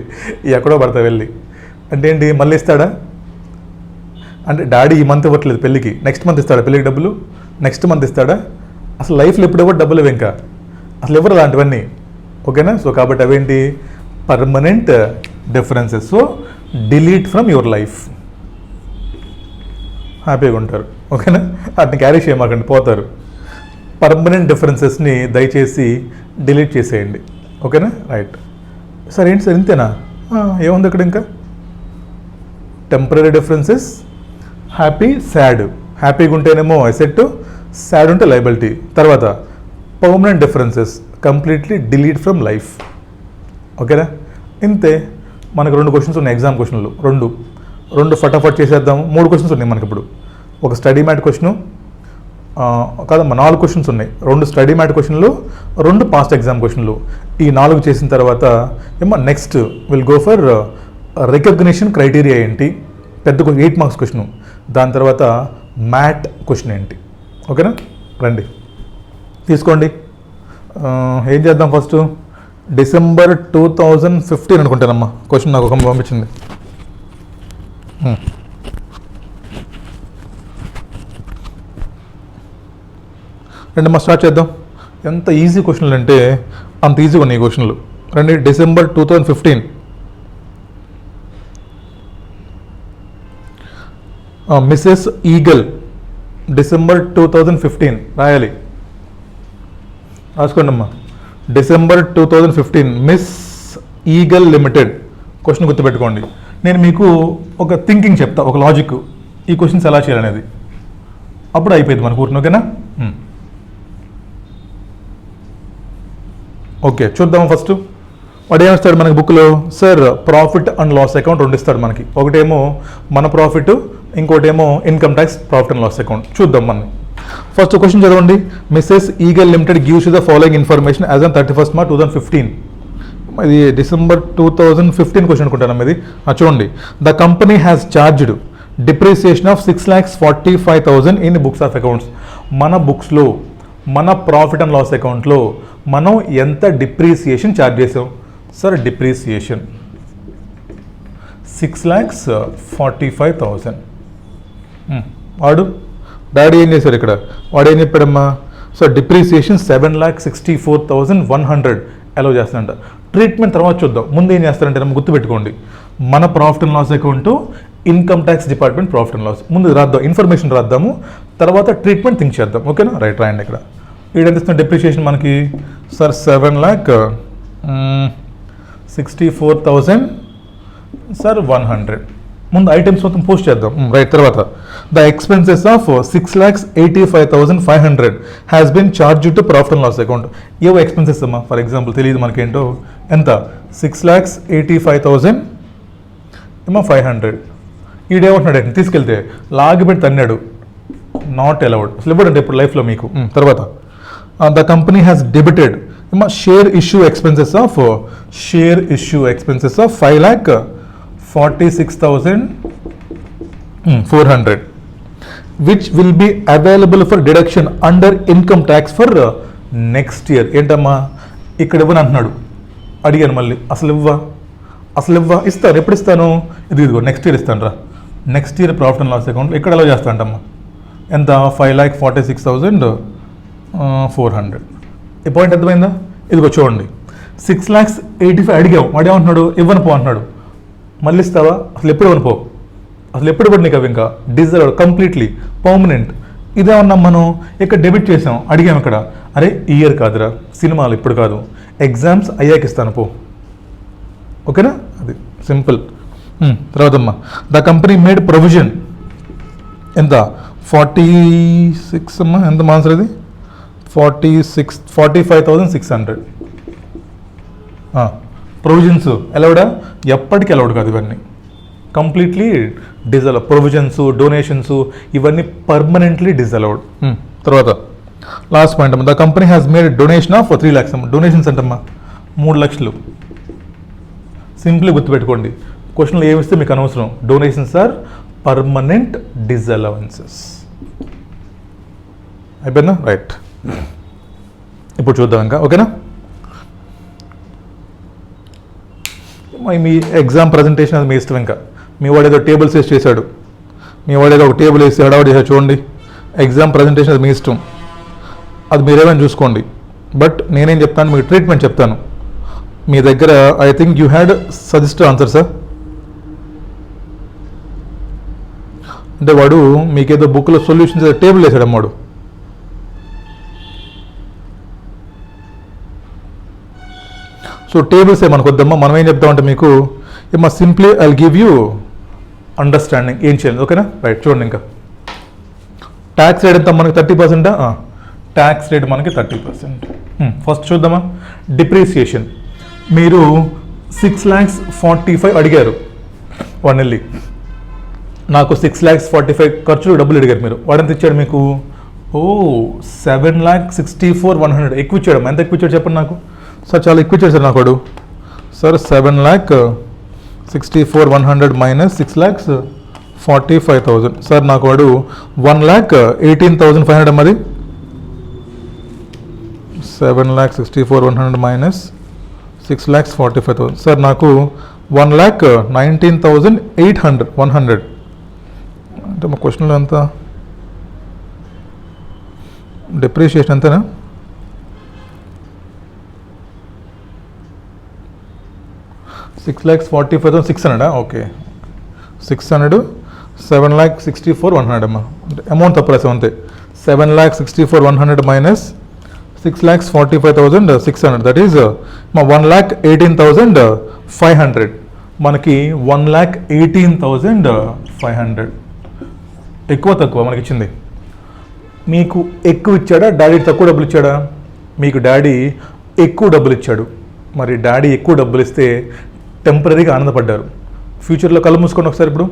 ఎక్కడో పడతావు వెళ్ళి అంటే ఏంటి, మళ్ళీ ఇస్తాడా? అంటే డాడీ ఈ మంత్ ఇవ్వట్లేదు పెళ్ళికి, నెక్స్ట్ మంత్ ఇస్తాడా పెళ్ళికి డబ్బులు? నెక్స్ట్ మంత్ ఇస్తాడా? అసలు లైఫ్లో ఎప్పుడు ఇవ్వడు డబ్బులు ఇంకా, అసలు ఎవరు అలాంటివన్నీ. ఓకేనా? సో కాబట్టి అవేంటి permanent differences. So delete from your life. హ్యాపీగా ఉంటారు. ఓకేనా? వాటిని క్యారీ చేయమాకండి, పోతారు. పర్మనెంట్ డిఫరెన్సెస్ని దయచేసి డిలీట్ చేసేయండి. ఓకేనా? రైట్. సార్ ఏంటి సార్ ఇంతేనా? ఏముంది అక్కడ ఇంకా? Temporary differences, happy, sad. హ్యాపీగా ఉంటేనేమో అసెట్, సాడ్ ఉంటే లయబిలిటీ. తర్వాత permanent differences completely delete from life. ఓకేనా? ఇంతే. మనకు 2 క్వశ్చన్స్ ఉన్నాయి ఎగ్జామ్ క్వశ్చన్లు, రెండు ఫటాఫట్ చేసేద్దాము. 3 క్వశ్చన్స్ ఉన్నాయి మనకి ఇప్పుడు. ఒక స్టడీ మ్యాట్ క్వశ్చను కాదమ్మా, 4 క్వశ్చన్స్ ఉన్నాయి. 2 స్టడీ మ్యాట్ క్వశ్చన్లు, 2 పాస్ట్ ఎగ్జామ్ క్వశ్చన్లు. ఈ 4 చేసిన తర్వాత ఏమో next will go for recognition criteria ఏంటి, పెద్ద 8 మార్క్స్ క్వశ్చన్. దాని తర్వాత మ్యాట్ క్వశ్చన్ ఏంటి. ఓకేనా? రండి తీసుకోండి. ఏం చేద్దాం ఫస్ట్? December 2015 అనుకుంటానమ్మా క్వశ్చన్ నాకు ఒక పంపించింది. రండి అమ్మా స్టార్ట్ చేద్దాం. ఎంత ఈజీ క్వశ్చన్లు అంటే అంత ఈజీగా ఉన్నాయి ఈ క్వశ్చన్లు. రండి. December 2015. మిసెస్ ఈగల్, December 2015 రాయాలి. రాసుకోండి అమ్మా. December 2015 miss eagle limited question గుర్తుపెట్టుకోండి. నేను మీకు ఒక థింకింగ్ చెప్తా, ఒక లాజిక్, ఈ క్వశ్చన్స్ ఎలా చేయాలనేది. అప్పుడు అయిపోయింది మన కూర్చుని. ఓకేనా? ఓకే చూద్దాము. ఫస్ట్ వాడు ఏమిస్తాడు మనకి బుక్లో? Sir profit and loss account 2 ఇస్తాడు మనకి. ఒకటేమో మన ప్రాఫిట్, ఇంకోటేమో income tax profit and loss account. చూద్దాం మనం. ఫస్ట్ క్వశ్చన్ చదవండి. Mrs Eagle limited gives the following information as on 31st March 2015. ఇది December 2015 క్వశ్చన్ అనుకుంటాను ఇది. చూడండి. The company has charged depreciation of 6,45,000 in books of accounts. మన బుక్స్లో, మన ప్రాఫిట్ అండ్ లాస్ అకౌంట్లో మనం ఎంత డిప్రిసియేషన్ ఛార్జ్ చేసాం? Sir depreciation 6,45,000. వాడు డాడీ ఏం చేశారు ఇక్కడ? వాడు ఏం చెప్పాడమ్మా? సో డిప్రిసియేషన్ 7,64,100 అలౌ చేస్తాడంట. ట్రీట్మెంట్ తర్వాత చూద్దాం. ముందు ఏం చేస్తారంటే మనం గుర్తుపెట్టుకోండి, మన profit and loss account, income tax department profit and loss. ముందు రాద్దాం, ఇన్ఫర్మేషన్ రాద్దాము, తర్వాత ట్రీట్మెంట్ థింక్ చేద్దాం. ఓకేనా? రైట్ రాయండి ఇక్కడ. వీడు ఇస్తున్న డిప్రిసియేషన్ మనకి సార్ 7,64,000 సార్ 100. ముందు ఐటమ్స్ మొత్తం పోస్ట్ చేద్దాం. రైట్. తర్వాత the expenses of 6,85,500 has been charge to profit and loss account. ఏవో ఎక్స్పెన్సెస్ అమ్మా, ఫర్ ఎగ్జాంపుల్ తెలియదు మనకేంటో. ఎంత? 6,85,000 ఏమో 500. ఈడేమంటున్నాడు అంటే తీసుకెళ్తే లాగి పెట్టి తన్నాడు. Not allowed. అసలు ఇవ్వడంటే ఇప్పుడు లైఫ్లో మీకు. తర్వాత ద కంపెనీ హ్యాస్ డెబిటెడ్ ఏమో share issue expenses of 5,46,400 which will be available for deduction under income tax for next year. ఏంటమ్మా ఇక్కడ ఇవ్వని అంటున్నాడు. అడిగాను మళ్ళీ, అసలు ఇవ్వా? ఇస్తాను. ఎప్పుడు ఇస్తాను? ఇదిగో నెక్స్ట్ ఇయర్ ఇస్తాను రా. Next year profit and loss account ఇక్కడ ఎలా చేస్తా అంటమ్మా? ఎంత? 5,46,400. ఈ పాయింట్ అర్థమైందా? ఇదిగో చూడండి. 6,85,000 అడిగావు, వాడు ఏమంటున్నాడు? ఇవ్వను పో అంటున్నాడు. మళ్ళీ ఇస్తావా? అసలు ఎప్పుడు ఇవ్వను పో. అసలు ఎప్పుడు నీకు అవి ఇంకా డిజర్వ్ కంప్లీట్లీ పర్మనెంట్. ఇదేమన్నా మనం ఇక్కడ డెబిట్ చేసాం, అడిగాం ఇక్కడ, అరే ఇయర్ కాదురా, సినిమాలు ఇప్పుడు కాదు, ఎగ్జామ్స్ అయ్యాక ఇస్తాను పో. ఓకేనా, అది సింపుల్. తర్వాత అమ్మా, ద కంపెనీ మేడ్ ప్రొవిజన్ ఎంత 46 అమ్మా, ఎంత ఆన్సర్ ఇది 45,600. ప్రొవిజన్స్ అలౌడా? ఎప్పటికీ అలౌడ్ కాదు ఇవన్నీ, కంప్లీట్లీ డిజలౌడ్. ప్రొవిజన్స్, డొనేషన్స్ ఇవన్నీ పర్మనెంట్లీ డిజలౌడ్. తర్వాత లాస్ట్ పాయింట్ అమ్మా, the company has made donation of 3 lakhs అమ్మా. డొనేషన్స్ అంటమ్మా 3 లక్షలు. సింప్లీ గుర్తుపెట్టుకోండి, క్వశ్చన్లో ఏమిస్తే మీకు అనవసరం. Donations are permanent disallowances. అయిపోయిందా? రైట్. ఇప్పుడు చూద్దాం ఇంకా. ఓకేనా, మీ ఎగ్జామ్ ప్రజెంటేషన్ అది మీ ఇష్టం. ఇంకా మీ వాడు ఏదో టేబుల్స్ వేసి చేశాడు, మీ వాడు ఏదో ఒక టేబుల్ వేసి హడావుడి చేశాడు చూడండి. ఎగ్జామ్ ప్రజెంటేషన్ అది మీ ఇష్టం, అది మీరేమైనా చూసుకోండి. బట్ నేనేం చెప్తాను, మీకు ట్రీట్మెంట్ చెప్తాను. మీ దగ్గర I think you had suggested answer sir. అంటే వాడు మీకేదో బుక్లో సొల్యూషన్స్ టేబుల్ వేసాడు అమ్మాడు. సో టేబుల్స్ మనకు వద్దమ్మా, మనం ఏం చెప్తామంటే మీకు ఏమో simply I give you understanding ఏం చేయాలి. ఓకేనా, రైట్. చూడండి ఇంకా ట్యాక్స్ రేట్ ఎంత మనకి 30%. ట్యాక్స్ రేట్ మనకి 30%. ఫస్ట్ చూద్దామా, డిప్రిసియేషన్. మీరు 6,45,000 అడిగారు, వాడిని వెళ్ళి నాకు 6,45,000 ఖర్చులు డబ్బులు అడిగారు మీరు. వాడెంత ఇచ్చాడు మీకు? 7,64,100 ఎక్కువ ఇచ్చాడు. ఎంత ఎక్కువ ఇచ్చాడు చెప్పండి నాకు. సార్ చాలా ఎక్కువ ఇచ్చాడు సార్ నాకు వాడు. Sir 7,64,100 minus 6,45,000. సార్ నాకు వాడు 1,18,500 అమ్మది. 7,64,100 మైనస్ 6,45,000. సార్ నాకు 1,19,800 అంటే మా క్వశ్చన్లో ఎంత డిప్రిషియేషన్ అంతేనా? $6,45,600. ఓకే, 600 7,64,100 అమ్మా. అంటే అమౌంట్ తప్పలేదు అంతే. 7,64,100 మైనస్ 6,45,600 దట్ ఈజ్ 1,18,500. మనకి 1,18,500 ఎక్కువ తక్కువ మనకి ఇచ్చింది. మీకు ఎక్కువ ఇచ్చాడా, డాడీ తక్కువ డబ్బులు ఇచ్చాడా? మీకు డాడీ ఎక్కువ డబ్బులు ఇచ్చాడు. మరి డాడీ ఎక్కువ డబ్బులు ఇస్తే టెంపరీగా ఆనందపడ్డారు. ఫ్యూచర్లో కళ్ళు మూసుకోండి ఒకసారి. ఇప్పుడు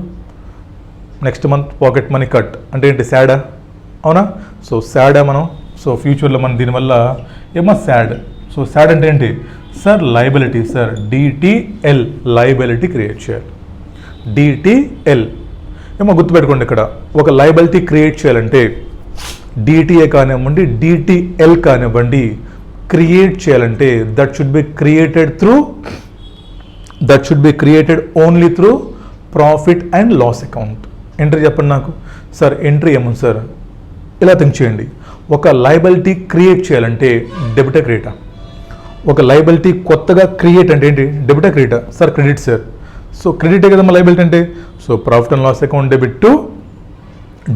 next month pocket money cut అంటే ఏంటి? సాడా? అవునా? సో సాడా మనం. సో ఫ్యూచర్లో మనం దీనివల్ల ఏమో సాడ్. సో సాడ్ అంటే ఏంటి sir? Liability sir. DTL liability create చేయాలి. డిటిఎల్ ఏమో గుర్తుపెట్టుకోండి. ఇక్కడ ఒక లయబిలిటీ క్రియేట్ చేయాలంటే డిటిఏ కానివ్వండి, డిటిఎల్ కానివ్వండి, క్రియేట్ చేయాలంటే that should be created only through profit and loss account. Entry చెప్పండి నాకు. సార్ ఎంట్రీ ఏముంది సార్? ఇలా థింక్ చేయండి. ఒక లయబిలిటీ క్రియేట్ చేయాలంటే డెబిటా క్రెడిటా? ఒక లయబిలిటీ కొత్తగా క్రియేట్ అంటే ఏంటి? డెబిటా క్రెడిటా? Sir credit sir. సో క్రెడిటే కదమ్మా లయబిలిటీ అంటే. So profit and loss account debit to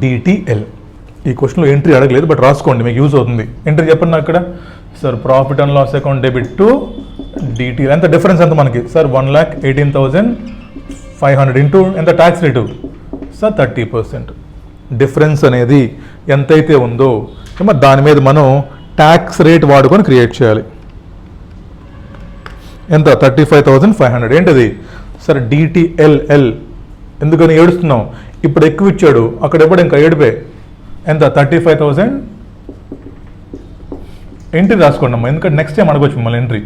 DTL. ఈ క్వశ్చన్లో ఎంట్రీ అడగలేదు, బట్ రాసుకోండి, మీకు యూజ్ అవుతుంది. ఎంట్రీ చెప్పండి నాకు ఇక్కడ. Sir profit and loss account debit to DTL. ఎంత డిఫరెన్స్ ఎంత మనకి? సార్ 1,18,500 ఇంటూ ఎంత ట్యాక్స్ రేటు? సార్ 30%. డిఫరెన్స్ అనేది ఎంతైతే ఉందో ఏమో దాని మీద మనం ట్యాక్స్ రేట్ వాడుకొని క్రియేట్ చేయాలి. ఎంత? 35,500. ఏంటది సార్? డిటిఎల్ఎల్. ఎందుకని ఏడుస్తున్నాం? ఇప్పుడు ఎక్కువ ఇచ్చాడు, అక్కడ ఎప్పుడు ఇంకా ఏడిపే. ఎంత? 35,000. ఎంట్రీ రాసుకోండి అమ్మా, ఎందుకంటే నెక్స్ట్ టైం అడగొచ్చు మళ్ళీ ఎంట్రీ.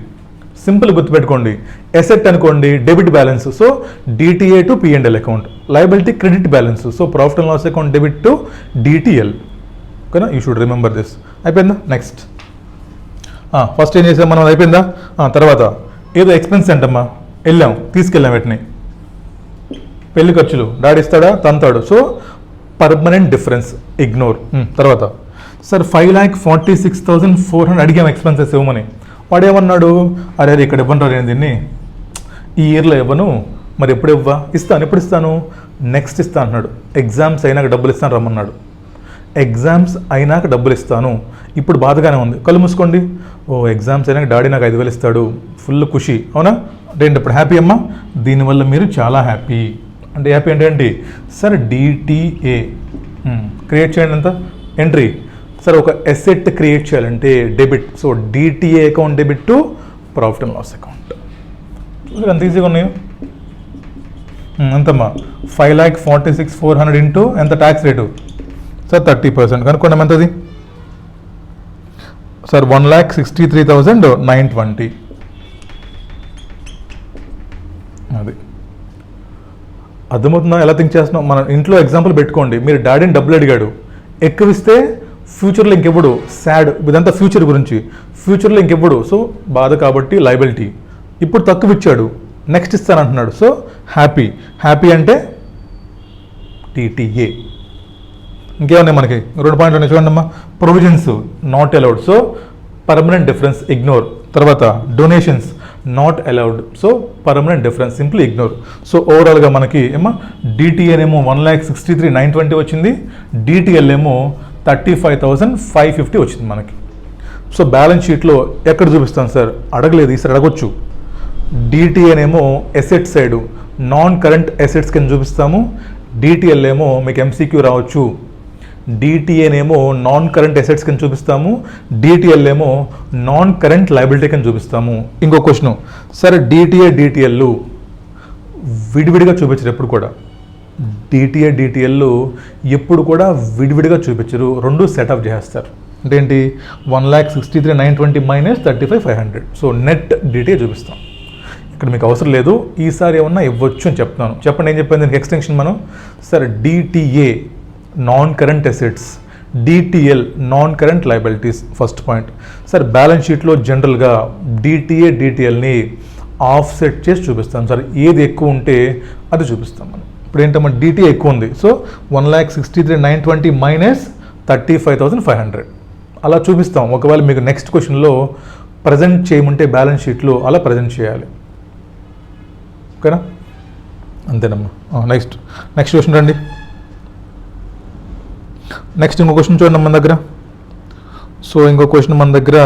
సింపుల్ గుర్తుపెట్టుకోండి. ఎసెట్ అనుకోండి debit balance, so DTA to P and L account. Liability credit balance, so profit and loss account debit to DTL. ఓకేనా? You should remember this. అయిపోయిందా? నెక్స్ట్ ఫస్ట్ ఏం చేసాం మనం? అయిపోయిందా? తర్వాత ఏదో ఎక్స్పెన్స్ అంటమ్మా, వెళ్ళాం, తీసుకెళ్ళాం వీటిని. పెళ్లి ఖర్చులు డాడీ ఇస్తాడా? తంతాడు. So permanent difference ignore. తర్వాత సార్ 5,46,400 అడిగాం ఎక్స్పెన్సెస్ ఇవ్వమని. వాడు ఏమన్నాడు? అరే ఇక్కడ ఇవ్వను నేను దీన్ని, ఈ ఇయర్లో ఇవ్వను. మరి ఎప్పుడు ఇస్తాను? ఎప్పుడు ఇస్తాను? నెక్స్ట్ ఇస్తాను అన్నాడు. ఎగ్జామ్స్ అయినాక డబ్బులు ఇస్తాను రమ్మన్నాడు. ఎగ్జామ్స్ అయినాక డబ్బులు ఇస్తాను. ఇప్పుడు బాధగానే ఉంది, కళ్ళు మూసుకోండి. ఓ ఎగ్జామ్స్ అయినాక డాడీ నాకు 5,000 ఇస్తాడు, ఫుల్ ఖుషి, అవునా? అంటే ఇప్పుడు హ్యాపీ అమ్మా, దీనివల్ల మీరు చాలా హ్యాపీ. అంటే హ్యాపీ అంటే ఏంటి సార్? డిటిఏ క్రియేట్ చేయండి. ఎంత ఎంట్రీ సార్? ఒక ఎసెట్ క్రియేట్ చేయాలంటే debit. So DTA account debit to profit and loss account. ఎంత ఈజీగా ఉన్నాయో. ఎంతమ్మా? 5,46,400 ఇంటూ ఎంత ట్యాక్స్ రేటు సార్? 30%. కనుక్కోండి ఎంతది సార్? 1,63,920. అది అర్థమవుతుందా? ఎలా థింక్ చేస్తున్నాం? మన ఇంట్లో ఎగ్జాంపుల్ పెట్టుకోండి. మీరు డాడీని డబ్బులు అడిగాడు, ఎక్కువ ఇస్తే ఫ్యూచర్లో ఇంకెప్పుడు సాడ్. ఇదంతా ఫ్యూచర్ గురించి, ఫ్యూచర్లో ఇంకెప్పుడు. సో బాధ కాబట్టి లయబిలిటీ. ఇప్పుడు తక్కువ ఇచ్చాడు, నెక్స్ట్ ఇస్తానంటున్నాడు, సో హ్యాపీ. హ్యాపీ అంటే టీటీఏ. ఇంకేమన్నాయి మనకి? 2 పాయింట్లు ఉన్నాయి చూడండి అమ్మా. Provisions not allowed, so permanent difference ignore. తర్వాత donations not allowed, so permanent difference simply ignore. So ఓవరాల్గా మనకి ఏమో డిటిఎన్ ఏమో 1,63,920 వచ్చింది, డిటిఎల్ ఏమో 35,550 వచ్చింది మనకి. సో బ్యాలెన్స్ షీట్లో ఎక్కడ చూపిస్తాను సార్? అడగలేదు, ఈసారి అడగొచ్చు. డిటిఎన్ ఏమో asset side non current assets కింద చూపిస్తాము, డిటిఎల్ ఏమో మీకు ఎంసీక్యూ రావచ్చు. డిటిఎన్ ఏమో నాన్ కరెంట్ అసెట్స్ కింద చూపిస్తాము, డిటిఎల్ ఏమో నాన్ కరెంట్ లయబిలిటీ కింద చూపిస్తాము. ఇంకో క్వశ్చన్ సార్, డిటిఏ డిటిఎల్ విడివిడిగా చూపించరు ఎప్పుడు కూడా. డిటిఏ డిటిఎల్ ఎప్పుడు కూడా విడివిడిగా చూపించరు, రెండు సెట్ ఆఫ్ చేస్తారు. అంటే ఏంటి? 1,63,920 మైనస్ 35,500. సో నెట్ డిటిఏ చూపిస్తాం. ఇక్కడ మీకు అవసరం లేదు, ఈసారి ఏమన్నా ఇవ్వచ్చు అని చెప్తున్నాను. చెప్పండి ఏం చెప్పాను దీనికి ఎక్స్టెన్షన్ మనం? Sir DTA non current assets, DTL non current liabilities. First point sir, balance షీట్లో జనరల్గా డిటిఏ డిటిఎల్ని ఆఫ్ సెట్ చేసి చూపిస్తాం సార్. ఏది ఎక్కువ ఉంటే అది చూపిస్తాం మనం. ఇప్పుడు ఏంటమ్మా? డిటిఏ ఎక్కువ ఉంది, సో 1,63,920 మైనస్ 35,500 అలా చూపిస్తాం. ఒకవేళ మీకు నెక్స్ట్ క్వశ్చన్లో ప్రజెంట్ చేయమంటే బ్యాలెన్స్ షీట్లో అలా ప్రజెంట్ చేయాలి, ఓకేనా? అంతేనమ్మా. నెక్స్ట్ క్వశ్చన్ రండి. నెక్స్ట్ ఇంకో క్వశ్చన్ చూడండి మన దగ్గర. సో ఇంకో క్వశ్చన్ మన దగ్గర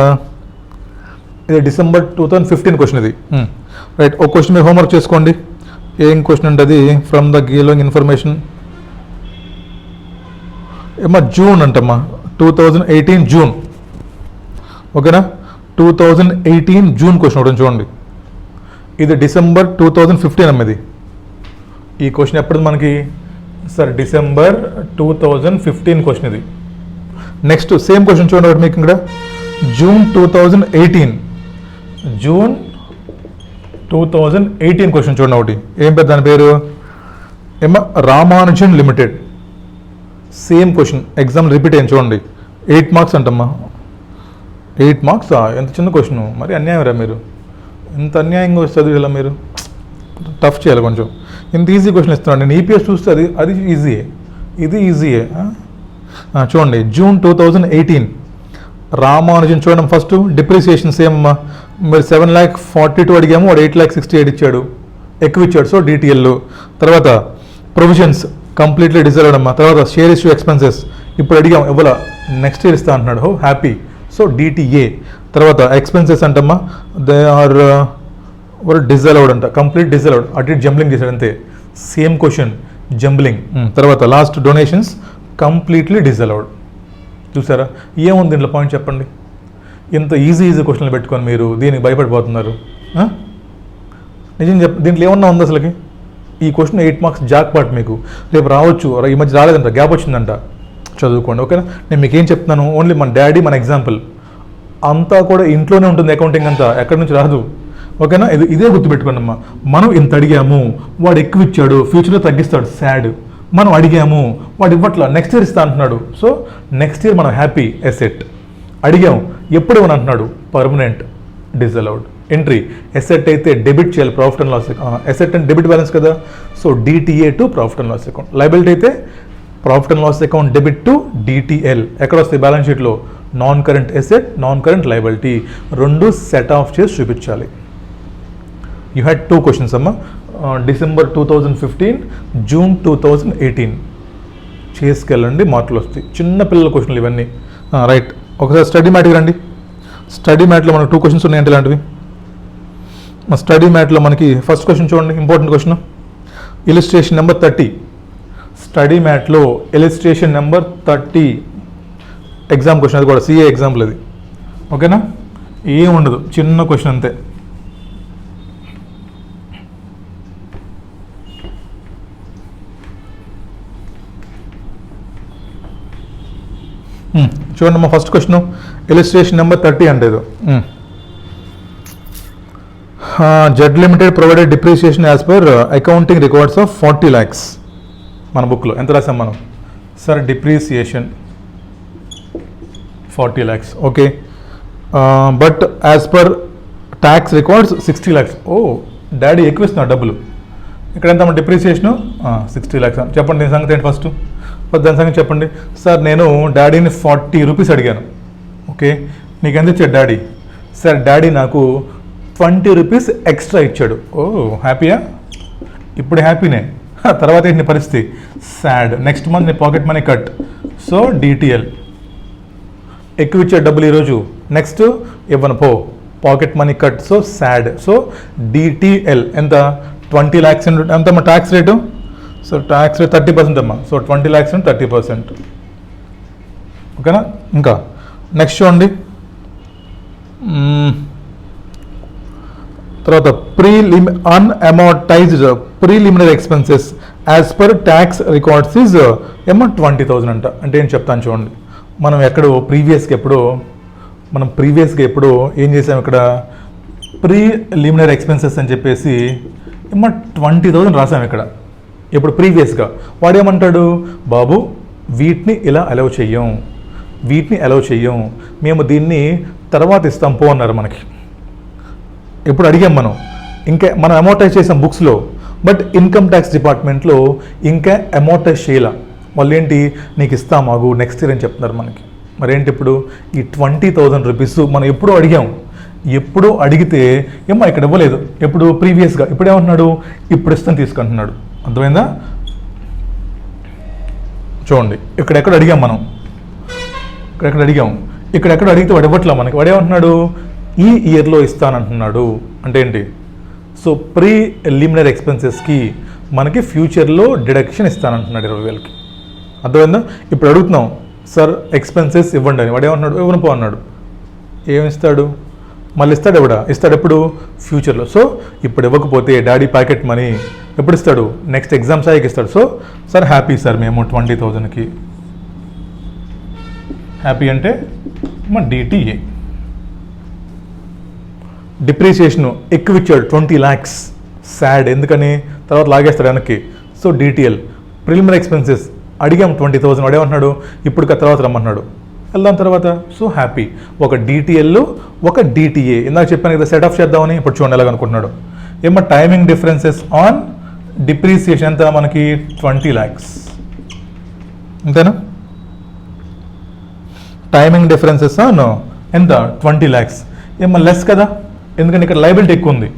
ఇది December 2015 క్వశ్చన్ ఇది, రైట్. ఒక క్వశ్చన్ మీరు హోంవర్క్ చేసుకోండి. ఏం క్వశ్చన్ ఉంటుంది? ఫ్రమ్ ద గివింగ్ ఇన్ఫర్మేషన్ ఏమా జూన్ అంటమ్మా, 2018 జూన్, ఓకేనా? 2018 జూన్ క్వశ్చన్ ఒకటి చూడండి. ఇది December 2015 అమ్మది. ఈ క్వశ్చన్ ఎప్పుడు మనకి సార్? December 2015 క్వశ్చన్ ఇది. నెక్స్ట్ సేమ్ క్వశ్చన్ చూడండి ఒకటి మీకు ఇక్కడ, జూన్ 2018 క్వశ్చన్ చూడండి ఒకటి. ఏం పెద్ద దాని పేరు? ఏమో Ramanujan limited. Same question exam repeat అయింది చూడండి. 8 మార్క్స్ అంటమ్మా. 8 మార్క్స్ ఎంత చిన్న క్వశ్చన్, మరి అన్యాయం రా మీరు. ఇంత అన్యాయంగా చదివి ఇలా మీరు టఫ్ చేయాలి కొంచెం. ఇంత ఈజీ క్వశ్చన్ ఇస్తున్నాను నేను. ఈపీఎస్ చూస్తే అది ఈజీయే, ఇది ఈజీయే. చూడండి జూన్ 2018 రామానుజన్. చూడండి ఫస్ట్ డిప్రిసియేషన్ సేమ్ అమ్మా. మీరు 7,42 అడిగాము, వాడు 8,68 ఇచ్చాడు, ఎక్కువ ఇచ్చాడు, సో డిటిఎల్. తర్వాత ప్రొవిజన్స్ కంప్లీట్లీ డిజర్వ్డ్ అమ్మా. తర్వాత షేర్ ఇష్యూ ఎక్స్పెన్సెస్ ఇప్పుడు అడిగాం, ఇవ్వాల, నెక్స్ట్ ఇయర్ ఇస్తా అంటున్నాడు, హో హ్యాపీ, సో డిటిఏ. తర్వాత ఎక్స్పెన్సెస్ అంటమ్మా, దే ఆర్ డిజర్వ్డ్ అంట, కంప్లీట్ డిజర్వ్డ్. అటు ఇటు జంబ్లింగ్ చేశాడు అంతే. Same question jumbling. తర్వాత లాస్ట్ డొనేషన్స్ కంప్లీట్లీ డిజర్వ్డ్. చూసారా ఏముంది దీంట్లో పాయింట్ చెప్పండి? ఇంత ఈజీ క్వశ్చన్లు పెట్టుకొని మీరు దీనికి భయపడిపోతున్నారు. నిజం దీంట్లో ఏమన్నా ఉంది అసలుకి? ఈ క్వశ్చన్ 8 మార్క్స్ జాక్ పాట్ మీకు రేపు రావచ్చు. ఈ మధ్య రాలేదంట, గ్యాప్ వచ్చిందంట. చదువుకోండి, ఓకేనా? నేను మీకు ఏం చెప్తున్నాను, ఓన్లీ మన డాడీ మన ఎగ్జాంపుల్. అంతా కూడా ఇంట్లోనే ఉంటుంది అకౌంటింగ్ అంతా, ఎక్కడి నుంచి రాదు, ఓకేనా? ఇదే గుర్తుపెట్టుకోండి అమ్మా. మనం ఇంత అడిగాము, వాడు ఎక్కువ ఇచ్చాడు, ఫ్యూచర్లో తగ్గిస్తాడు, సాడ్. మనం అడిగాము, వాడు ఇవ్వట్లా, నెక్స్ట్ ఇయర్ ఇస్తా అంటున్నాడు, సో నెక్స్ట్ ఇయర్ మనం హ్యాపీ. ఎసెట్ అడిగాము, ఎప్పుడు ఇవ్వని అంటున్నాడు, పర్మనెంట్ డిజలౌడ్. ఎంట్రీ ఎసెట్ అయితే డెబిట్ చేయాలి, profit and loss account. Asset and debit balance కదా, so DTA to profit and loss account. Liability అయితే profit and loss account debit to DTL. ఎక్కడ వస్తాయి బ్యాలెన్స్ షీట్లో? Non current asset, non current liability, రెండు set off చేసి చూపించాలి. You had 2 questions అమ్మా, December 2015, June 2018. చేసుకెళ్ళండి, మార్కులు వస్తాయి. చిన్న పిల్లల క్వశ్చన్లు ఇవన్నీ. రైట్, ఒకసారి స్టడీ మ్యాట్కి రండి. స్టడీ మ్యాట్లో మనకు 2 క్వశ్చన్స్ ఉన్నాయంటే ఇలాంటివి. మా స్టడీ మ్యాట్లో మనకి ఫస్ట్ క్వశ్చన్ చూడండి, important question. Illustration number 30. Study మ్యాట్లో ఇలిస్ట్రేషన్ నెంబర్ 30 ఎగ్జామ్ క్వశ్చన్. అది కూడా సిఏ ఎగ్జాంపుల్ అది. ఓకేనా, ఏం ఉండదు, చిన్న క్వశ్చన్ అంతే. చూడండి మా ఫస్ట్ క్వశ్చన్, ఇలిస్ట్రేషన్ నెంబర్ 30 అంటే Z limited provided depreciation as per accounting records of 40 lakhs. మన బుక్లో ఎంత రాసాం మనం? Sir depreciation 40 lakhs. Okay, but as per tax records 60 lakhs. ఓ డాడీ ఎక్కువ ఇస్తున్నారు డబ్బులు. ఇక్కడ ఎంత మన డిప్రిసియేషను 60 lakhs. చెప్పండి దీని సంగతి ఏంటి ఫస్ట్? దాని సంగతి చెప్పండి. సార్ నేను డాడీని 40 రూపీస్ అడిగాను. ఓకే, నీకు ఎంత ఇచ్చాడు డాడీ? సార్ డాడీ నాకు 20 రూపీస్ ఎక్స్ట్రా ఇచ్చాడు. ఓ హ్యాపీయా? ఇప్పుడు హ్యాపీనే. తర్వాత ఏంటి నీ పరిస్థితి? సాడ్. నెక్స్ట్ మంత్ నీ pocket money cut. So DTL. ఎక్కువ ఇచ్చాడు డబ్బులు ఈరోజు, నెక్స్ట్ ఇవ్వను పో, pocket money cut. So sad. So DTL ఎంత? 20 lakhs. ఎంత మా tax rate? So tax rate 30% అమ్మా. So 20 lakhs and 30%. ఓకేనా. ఇంకా నెక్స్ట్ చూడండి, తర్వాత unamortized preliminary expenses as per tax records is 20,000 అంట. అంటే ఏం చెప్తాను చూడండి. మనం ప్రీవియస్గా ఎప్పుడో ఏం చేసాం ఇక్కడ? ప్రీలిమినరీ ఎక్స్పెన్సెస్ అని చెప్పేసి 20,000 రాసాం ఇక్కడ. ఇప్పుడు ప్రీవియస్గా వాడు ఏమంటాడు? బాబు వీటిని ఇలా అలౌ చెయ్యం, మేము దీన్ని తర్వాత ఇస్తాం పో అన్నారు మనకి. ఎప్పుడు అడిగాం మనం అమోర్టైజ్ చేసాం బుక్స్లో, బట్ ఇన్కమ్ ట్యాక్స్ డిపార్ట్మెంట్లో ఇంకా అమోర్టైజ్ చేయాల. వాళ్ళు ఏంటి, నీకు ఇస్తామాగు నెక్స్ట్ ఇయర్ అని చెప్తున్నారు మనకి. మరేంటి ఇప్పుడు ఈ 20,000 రూపీస్ మనం ఎప్పుడూ అడిగితే ఇక్కడ ఇవ్వలేదు. ఎప్పుడు ప్రీవియస్గా. ఇప్పుడు ఏమంటున్నాడు? ఇప్పుడు ఇస్తాను తీసుకుంటున్నాడు. అర్థమైందా? చూడండి, ఇక్కడెక్కడ అడిగాం మనం, ఇక్కడెక్కడ అడిగితే వాడు ఇవ్వట్లా మనకి. వాడు ఏమంటున్నాడు? ఈ ఇయర్లో ఇస్తానంటున్నాడు. అంటే ఏంటి? సో ప్రీలిమినరీ ఎక్స్పెన్సెస్కి మనకి ఫ్యూచర్లో డిడక్షన్ ఇస్తానంటున్నాడు 20,000కి. అర్థమైందా? ఇప్పుడు అడుగుతున్నాం సార్ ఎక్స్పెన్సెస్ ఇవ్వండి అని. వాడు ఏమంటున్నాడు? ఇవ్వను పో అన్నాడు. ఏమిస్తాడు? మళ్ళీ ఇస్తాడు ఎప్పుడు? ఫ్యూచర్లో. సో ఇప్పుడు ఇవ్వకపోతే డాడీ ప్యాకెట్ మనీ ఎప్పుడు ఇస్తాడు? నెక్స్ట్ ఎగ్జామ్స్ అయ్యాక ఇస్తాడు. సో సార్ హ్యాపీ సార్ మేము 20,000కి హ్యాపీ. అంటే మా డిటిఏ. డిప్రిసియేషన్ ఎక్కువ ఇచ్చాడు 20 lakhs. సాడ్. ఎందుకని? తర్వాత లాగేస్తాడు వెనక్కి. So DTL. ప్రిలిమినరీ ఎక్స్పెన్సెస్ అడిగాం 20,000. వాడేమంటున్నాడు? ఇప్పుడు తర్వాత రమ్మన్నాడు. వెళ్దాం తర్వాత. So happy. ఒక డిటిఎల్, ఒక డిటిఏ. ఇందాక చెప్పాను కదా సెట్ ఆఫ్ చేద్దామని. ఇప్పుడు చూడండి ఎలాగనుకుంటున్నాడు. టైమింగ్ డిఫరెన్సెస్ ఆన్ డిప్రిసియేషన్ ఎంత మనకి? 20 lakhs. అంతేనా? టైమింగ్ డిఫరెన్సెస్ ఆన్ ఎంత? 20 lakhs. లెస్ కదా, ఎందుకంటే ఇక్కడ లైబిలిటీ ఎక్కువ ఉంది,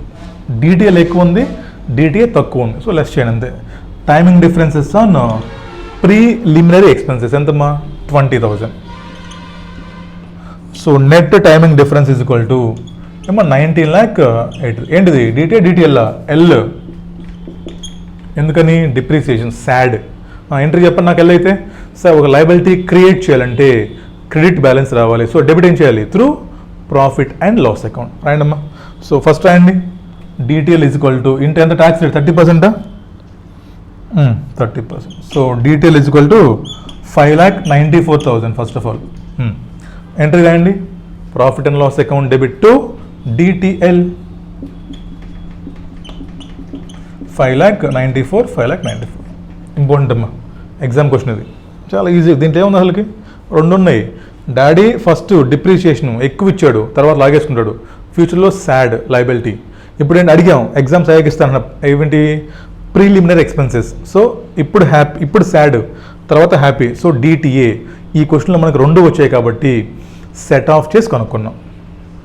డిటిఎల్ ఎక్కువ ఉంది, డిటిఏ తక్కువ ఉంది. సో లెస్ చేయండి అంతే. Timing differences on preliminary expenses ఎంతమ్మా? 20,000. So net timing difference is equal to 19 lakh 8. ఏంటిది? DTA DTL L. ఎందుకని? డిప్రిసియేషన్. సాడ్. ఎంట్రీ చెప్పండి నాకు. ఎల్ అయితే సార్ ఒక లైబిలిటీ క్రియేట్ చేయాలంటే క్రెడిట్ బ్యాలెన్స్ రావాలి. సో డెబిట్ ఏం చేయాలి? Through profit and loss account. రాయండమ్మా. సో ఫస్ట్ రాయండి. DTL is equal to into ఎంత tax rate? 30%. 30%. So DTL is equal to 5,94,000 first of all. Entry రాయండి. Profit and loss account debit to DTL 5,94,000. Important అమ్మా, exam question ఇది. చాలా easy. దీంట్లో ఏముంది అసలుకి? 2 ఉన్నాయి. డాడీ ఫస్ట్ డిప్రిసియేషన్ ఎక్కువ ఇచ్చాడు, తర్వాత లాగేసుకుంటాడు. ఫ్యూచర్లో సాడ్ లైబిలిటీ. ఇప్పుడు ఏంటి అడిగాం? ఎగ్జామ్స్ అయ్యాకిస్తాను. ఏంటి? ప్రీలిమినరీ ఎక్స్పెన్సెస్. సో ఇప్పుడు సాడ్, తర్వాత హ్యాపీ. So DTA. ఈ క్వశ్చన్లో మనకు 2 వచ్చాయి కాబట్టి సెట్ ఆఫ్ చేసి కనుక్కున్నాం.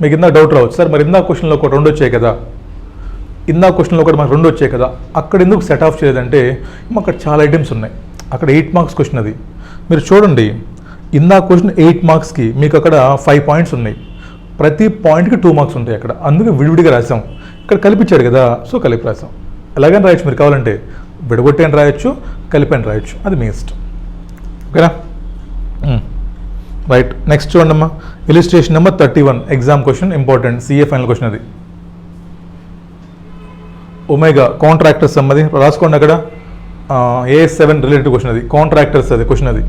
మీకు ఇందాక డౌట్ రావచ్చు, సార్ మరి ఇందాక క్వశ్చన్లో ఒక 2 వచ్చాయి కదా, ఇందాక క్వశ్చన్లో కూడా మనకు 2 వచ్చాయి కదా, అక్కడ ఎందుకు సెట్ ఆఫ్ చేయలేదంటే అక్కడ చాలా ఐటమ్స్ ఉన్నాయి. అక్కడ 8 మార్క్స్ క్వశ్చన్ అది. మీరు చూడండి, ఇందా క్వశ్చన్ 8 మార్క్స్కి మీకు అక్కడ 5 పాయింట్స్ ఉన్నాయి. ప్రతి పాయింట్కి 2 మార్క్స్ ఉంటాయి అక్కడ. అందుకే విడివిడిగా రాసాం. ఇక్కడ కలిపిచ్చాడు కదా, సో కలిపి రాసాం. ఎలాగని రాయొచ్చు, మీరు కావాలంటే విడగొట్టి అని రాయొచ్చు, కలిపి అని రాయొచ్చు, అది మీ ఇష్టం. ఓకేనా? రైట్. నెక్స్ట్ చూడండి అమ్మా, illustration number 31, exam question, important, CA final question అది. ఒమేగా కాంట్రాక్టర్స్ అమ్మది రాసుకోండి అక్కడ. AS7 రిలేటెడ్ క్వశ్చన్ అది, కాంట్రాక్టర్స్ అది క్వశ్చన్ అది.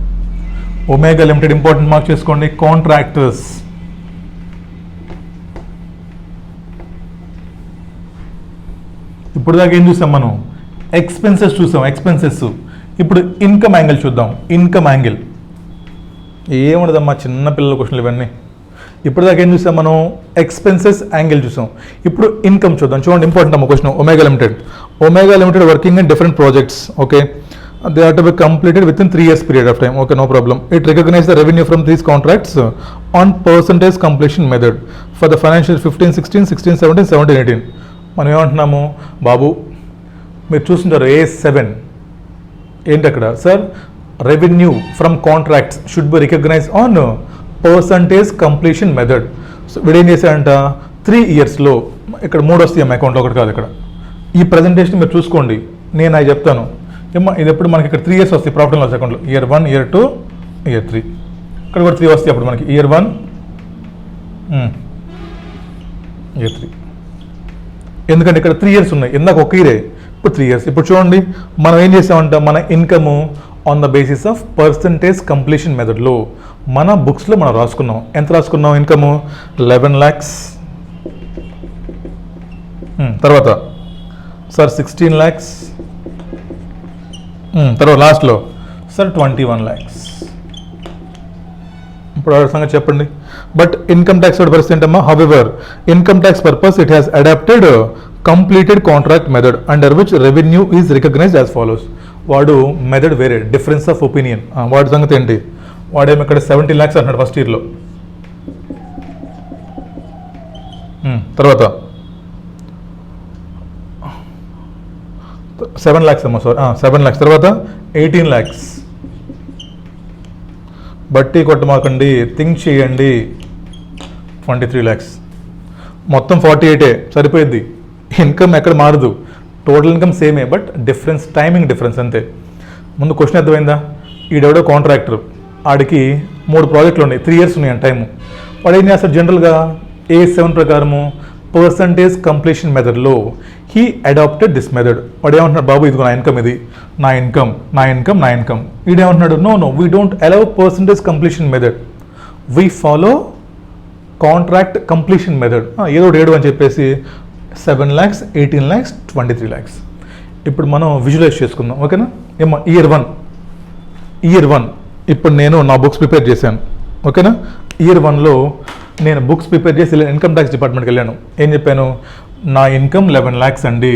ఒమేగా లిమిటెడ్ ఇంపార్టెంట్ మార్క్ చేసుకోండి, కాంట్రాక్టర్స్. ఇప్పుడు దాకా ఏం చూసాం మనం? ఎక్స్పెన్సెస్ చూసాం, ఎక్స్పెన్సెస్. ఇప్పుడు ఇన్కమ్ యాంగిల్ చూద్దాం. ఇన్కమ్ యాంగిల్ ఏముండదమ్మా, చిన్న పిల్లల క్వశ్చన్లు ఇవన్నీ. ఇప్పుడు దాకా ఏం చూసాం మనం? ఎక్స్పెన్సెస్ యాంగిల్ చూసాం. ఇప్పుడు ఇన్కమ్ చూద్దాం. చూడండి, ఇంపార్టెంట్ అమ్మ question. Omega limited. Omega limited working in different projects. Okay, they are to be completed within 3 years period of time. Okay, no problem. It recognizes the revenue from these contracts on percentage completion method for the financial 15-16, 16-17, 17-18. మనం ఏమంటున్నాము బాబు, మీరు చూస్తుంటారు AS7 ఏంటి అక్కడ? Sir, revenue from contracts should be recognise on percentage completion method. So వీడేం చేశాడంట, 3 ఇయర్స్లో, ఇక్కడ 3 వస్తాయి అమ్మ అకౌంట్లో, ఒకటి కాదు ఇక్కడ. ఈ ప్రజెంటేషన్ మీరు చూసుకోండి, నేను అది చెప్తాను. ఏమో ఇది ఎప్పుడు మనకి ఇక్కడ 3 ఇయర్స్ వస్తాయి ప్రాఫిట్ అండ్ లాస్ అకౌంట్లో. Year 1, year 2, year 3. ఇక్కడ కూడా 3 వస్తాయి అప్పుడు మనకి. Year 1, year 3. ఎందుకంటే ఇక్కడ 3 ఇయర్స్ ఉన్నాయి, ఇందాక ఒక ఇయరే, ఇప్పుడు 3 ఇయర్స్. ఇప్పుడు చూడండి, మనం ఏం చేసామంట, మన income on the basis of percentage completion మెథడ్లో మన బుక్స్లో మనం రాసుకున్నాం. ఎంత రాసుకున్నాం? Income 11 lakhs. తర్వాత సార్ 16 lakhs. తర్వాత లాస్ట్లో సార్ 21 lakhs. ఇప్పుడు సంగతి చెప్పండి. బట్ ఇన్కమ్ ట్యాక్స్ పరిస్థితి ఏంటమ్మా? However, income tax purpose it has adapted completed contract method under which revenue is recognised as follows. వాడు మెథడ్ వేరే, డిఫరెన్స్ ఆఫ్ ఒపీనియన్. వాడి సంగతి ఏంటి? వాడేమో ఇక్కడ 70 lakhs అన్నాడు ఫస్ట్ ఇయర్లో. తర్వాత 7 lakhs అమ్మా, సారీ 7 lakhs. తర్వాత 18 lakhs. బట్టి కొట్టమాకండి, థింక్ చేయండి. 23 lakhs. మొత్తం 48 సరిపోయింది. ఇన్కమ్ ఎక్కడ మారదు, టోటల్ ఇన్కమ్ సేమే, బట్ డిఫరెన్స్, టైమింగ్ డిఫరెన్స్ అంతే. ముందు క్వశ్చన్ అర్థమైందా? ఈడెవడో కాంట్రాక్టర్, ఆడికి 3 ప్రాజెక్టులు ఉన్నాయి, 3 years ఉన్నాయని టైము. వాడు ఏం చేస్తాడు జనరల్గా? AS7 ప్రకారము పర్సంటేజ్ కంప్లీషన్ మెథడ్లో హీ అడాప్టెడ్ దిస్ మెథడ్. వాడు ఏమంటున్నాడు? బాబు ఇదిగో నా ఇన్కమ్, ఇది నా ఇన్కమ్, నా ఇన్కమ్, నా ఇన్కమ్. ఈడేమంటున్నాడు? No, we don't allow percentage completion method, we follow contract completion method. ఏదో 7 అని చెప్పేసి 7 lakhs, 18 lakhs, 23 lakhs. ఇప్పుడు మనం విజువలైజ్ చేసుకుందాం. ఓకేనా? ఏమో ఇయర్ 1. ఇప్పుడు నేను నా బుక్స్ ప్రిపేర్ చేశాను. ఓకేనా? ఇయర్ 1లో నేను బుక్స్ ప్రిపేర్ చేసి ఇన్కమ్ ట్యాక్స్ డిపార్ట్మెంట్కి వెళ్ళాను. ఏం చెప్పాను? నా ఇన్కమ్ 11 lakhs అండి.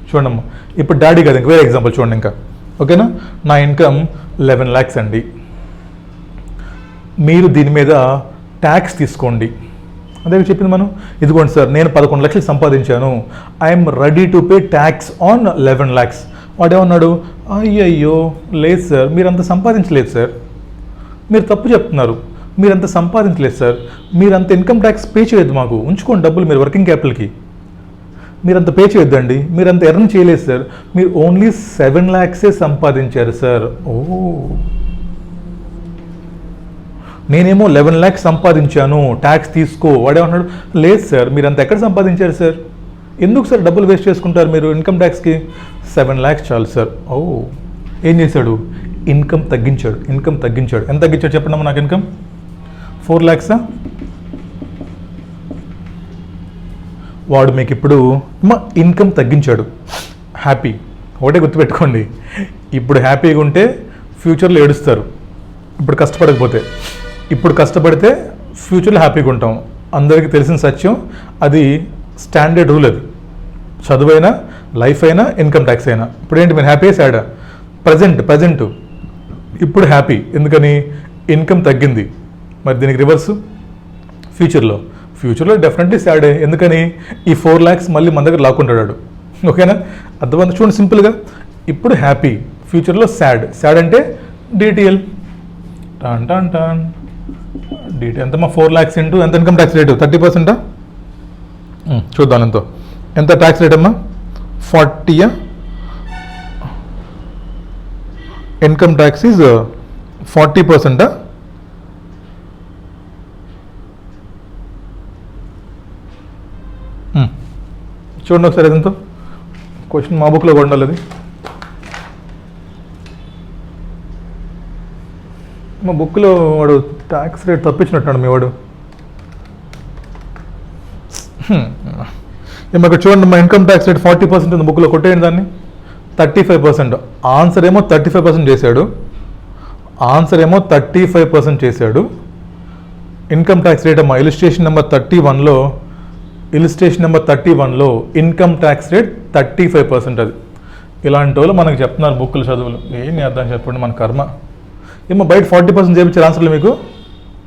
చూడమ్మా, ఇప్పుడు డాడీ కదా, ఇంక వేరే ఎగ్జాంపుల్ చూడండి ఇంకా. ఓకేనా? నా ఇన్కమ్ 11 lakhs అండి. మీరు దీని మీద ట్యాక్స్ తీసుకోండి. అదే చెప్పింది మనం. ఇదిగోండి సార్, నేను 11 లక్షలు సంపాదించాను, I'm ready to pay tax on 11 lakhs. వాడేమన్నాడు? అయ్యయ్యో లేదు సార్, మీరంత సంపాదించలేదు సార్, మీరు తప్పు చెప్తున్నారు, మీరంత సంపాదించలేదు సార్, మీరంత ఇన్కమ్ ట్యాక్స్ పే చేయొద్దు, మాకు ఉంచుకోండి డబ్బులు మీరు వర్కింగ్ క్యాపిటల్కి, మీరంత పే చేయొద్దండి, మీరంత ఎర్న్ చేయలేదు సార్, మీరు ఓన్లీ 7 lakhs సంపాదించారు సార్. ఓ, నేనేమో 11 lakhs సంపాదించాను, ట్యాక్స్ తీసుకో. వాడేమన్నాడు? లేదు సార్, మీరు అంత ఎక్కడ సంపాదించారు సార్, ఎందుకు సార్ డబ్బులు వేస్ట్ చేసుకుంటారు మీరు ఇన్కమ్ ట్యాక్స్కి, 7 lakhs చాలు సార్. ఓ, ఏం చేశాడు? ఇన్కమ్ తగ్గించాడు. ఎంత తగ్గించాడు చెప్పండి నాకు? Income 4 lakhs. వాడు మీకు ఇప్పుడు ఇన్కమ్ తగ్గించాడు, హ్యాపీ. ఒకటే గుర్తుపెట్టుకోండి, ఇప్పుడు హ్యాపీగా ఉంటే ఫ్యూచర్లో ఏడుస్తారు, ఇప్పుడు కష్టపడకపోతే. ఇప్పుడు కష్టపడితే ఫ్యూచర్లో హ్యాపీగా ఉంటాం, అందరికీ తెలిసిన సత్యం అది, స్టాండర్డ్ రూల్ అది. చదువైనా, లైఫ్ అయినా, ఇన్కమ్ ట్యాక్స్ అయినా. ఇప్పుడు ఏంటి మీరు హ్యాపీ సాడా? ప్రజెంట్ ఇప్పుడు హ్యాపీ, ఎందుకని? ఇన్కమ్ తగ్గింది. మరి దీనికి రివర్సు ఫ్యూచర్లో డెఫినెట్లీ సాడే, ఎందుకని? ఈ 4 lakhs మళ్ళీ మన దగ్గర లాక్కుంటాడు. ఓకేనా? అర్థమైంది? చూడండి సింపుల్గా, ఇప్పుడు హ్యాపీ, ఫ్యూచర్లో శాడ్ అంటే DTL tan tan tan DTL ఎంతమ్మా 4 lakhs ఇంటూ ఎంత ఇన్కమ్ ట్యాక్స్ రేటు 30%. చూద్దాం ఎంత ట్యాక్స్ రేట్ అమ్మా 40. Income tax is 40%. చూడండి ఒకసారి ఎంతో క్వశ్చన్ మా బుక్లో కూడా ఉండాలి. అది మా బుక్లో వాడు ట్యాక్స్ రేట్ తప్పించినట్టున్నాడు మీ వాడు. ఇక్కడ చూడండి మా ఇన్కమ్ ట్యాక్స్ రేట్ 40% ఉంది బుక్లో, కొట్టేయండి దాన్ని. 35%. ఆన్సర్ ఏమో 35% చేశాడు. ఇన్కమ్ ట్యాక్స్ రేట్ అమ్మా ఇలిస్ట్రేషన్ నెంబర్ 31లో ఇన్కమ్ ట్యాక్స్ రేట్ 35%. అది ఇలాంటి వాళ్ళు మనకు చెప్తున్నారు బుక్కులు చదువులు. ఏం అర్థం చెప్పండి, మన కర్మ. ఏమో బయట 40% చేయించారు ఆన్సర్లు మీకు,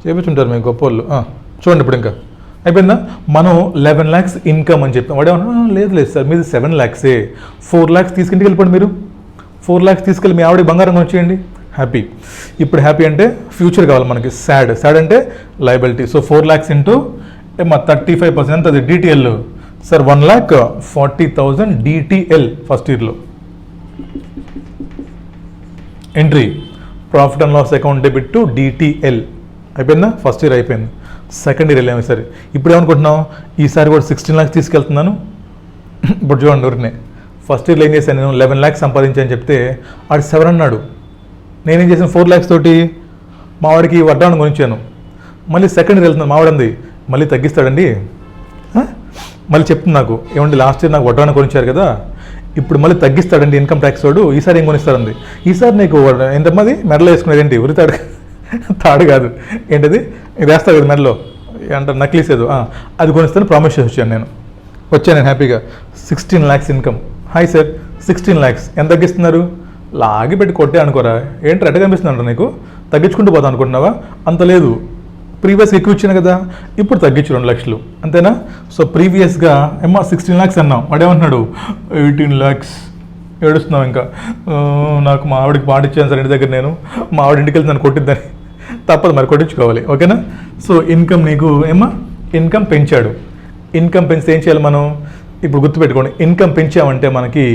చేయించుంటారు మీకు గొప్ప వాళ్ళు. చూడండి ఇప్పుడు ఇంకా అయిపోయిందా. మనం 11 lakhs ఇన్కమ్ అని చెప్పాం. వాడేమన్నా లేదు సార్ మీది 7 lakhs, 4 lakhs తీసుకెళ్ళి వెళ్ళిపోండి. మీరు 4 lakhs తీసుకెళ్ళి మీ ఆవిడ బంగారం వచ్చేయండి, హ్యాపీ. ఇప్పుడు హ్యాపీ అంటే ఫ్యూచర్ కావాలి మనకి. సాడ్ అంటే లయబిలిటీ. సో 4 lakhs ఇంటూ 35% అది డిటిఎల్ సార్ 1,40,000 డిటిఎల్ ఫస్ట్ ఇయర్లో. Entry profit and loss account debit to DTL అయిపోయిందా. ఫస్ట్ ఇయర్ అయిపోయింది. సెకండ్ ఇయర్ వెళ్ళాము. సరే ఇప్పుడు ఏమనుకుంటున్నాం, ఈసారి కూడా 16 lakhs తీసుకెళ్తున్నాను. ఇప్పుడు చూడండి ఊరినే ఫస్ట్ ఇయర్లో ఏం చేశాను నేను, 11 lakhs సంపాదించాను చెప్తే ఆడు 7 అన్నాడు. నేనేం చేశాను 4 lakhs తోటి మా వాడికి వడ్డాను కొనిచ్చాను. మళ్ళీ సెకండ్ ఇయర్ వెళ్తున్నాను, మావాడంది మళ్ళీ తగ్గిస్తాడండి. మళ్ళీ చెప్తుంది నాకు, ఏమండి లాస్ట్ ఇయర్ నాకు వడ్డాను కొనిచ్చారు కదా, ఇప్పుడు మళ్ళీ తగ్గిస్తాడండి ఇన్కమ్ ట్యాక్స్ వాడు, ఈసారి ఏం కొనిస్తాడండి. ఈసారి నీకు ఎంతమంది మెడలో వేసుకునేది ఏంటి, ఉరితాడు తాడు కాదు ఏంటిది, ఇది వేస్తావు కదా మెడలో అంటారు నక్లీస్ ఏదో, అది కొనిస్తాను ప్రామిస్ చేసి వచ్చాను నేను హ్యాపీగా. 16 lakhs income. Hi sir 16 lakhs ఎంత తగ్గిస్తున్నారు, లాగి పెట్టి కొట్టే అనుకోరా ఏంటి రెడ్గా కనిపిస్తుందంట నీకు, తగ్గించుకుంటూ పోతాను అనుకుంటున్నావా, అంత లేదు. ప్రీవియస్గా ఎక్కువ ఇచ్చాను కదా, ఇప్పుడు తగ్గించు 2 lakhs అంతేనా. సో ప్రీవియస్గా 16 lakhs అన్నాం, వాడేమంటున్నాడు 18 lakhs. ఏడుస్తున్నావు ఇంకా, నాకు మా ఆవిడకి పాటిచ్చాను సార్ ఇంటి దగ్గర, నేను మా ఆవిడ ఇంటికి వెళ్తే నన్ను కొట్టిద్దని. తప్పదు మరి, కొట్టించుకోవాలి ఓకేనా. సో ఇన్కమ్ నీకు ఇన్కమ్ పెంచాడు. ఇన్కమ్ పెంచితే ఏం చేయాలి మనం, ఇప్పుడు గుర్తుపెట్టుకోండి. ఇన్కమ్ పెంచామంటే మనకి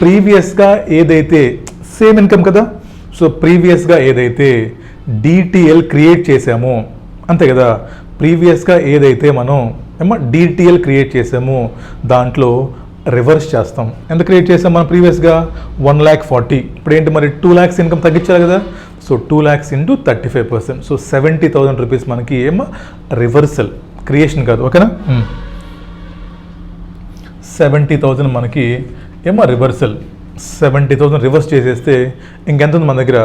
ప్రీవియస్గా ఏదైతే సేమ్ ఇన్కమ్ కదా, సో ప్రీవియస్గా ఏదైతే డిటిఎల్ క్రియేట్ చేసామో అంతే కదా, ప్రీవియస్గా ఏదైతే మనం డిటిఎల్ క్రియేట్ చేసామో దాంట్లో రివర్స్ చేస్తాం. ఎంత క్రియేట్ చేసాం మనం ప్రీవియస్గా 1,40,000. ఇప్పుడు ఏంటి మరి 2 lakhs ఇన్కమ్ తగ్గించాలి కదా, so 2 lakhs into 35%. So 70,000 rupees మనకి రివర్సల్, క్రియేషన్ కాదు ఓకేనా. 70,000 మనకి రివర్సల్. 70,000 రివర్స్ చేసేస్తే ఇంకెంత ఉంది మన దగ్గర,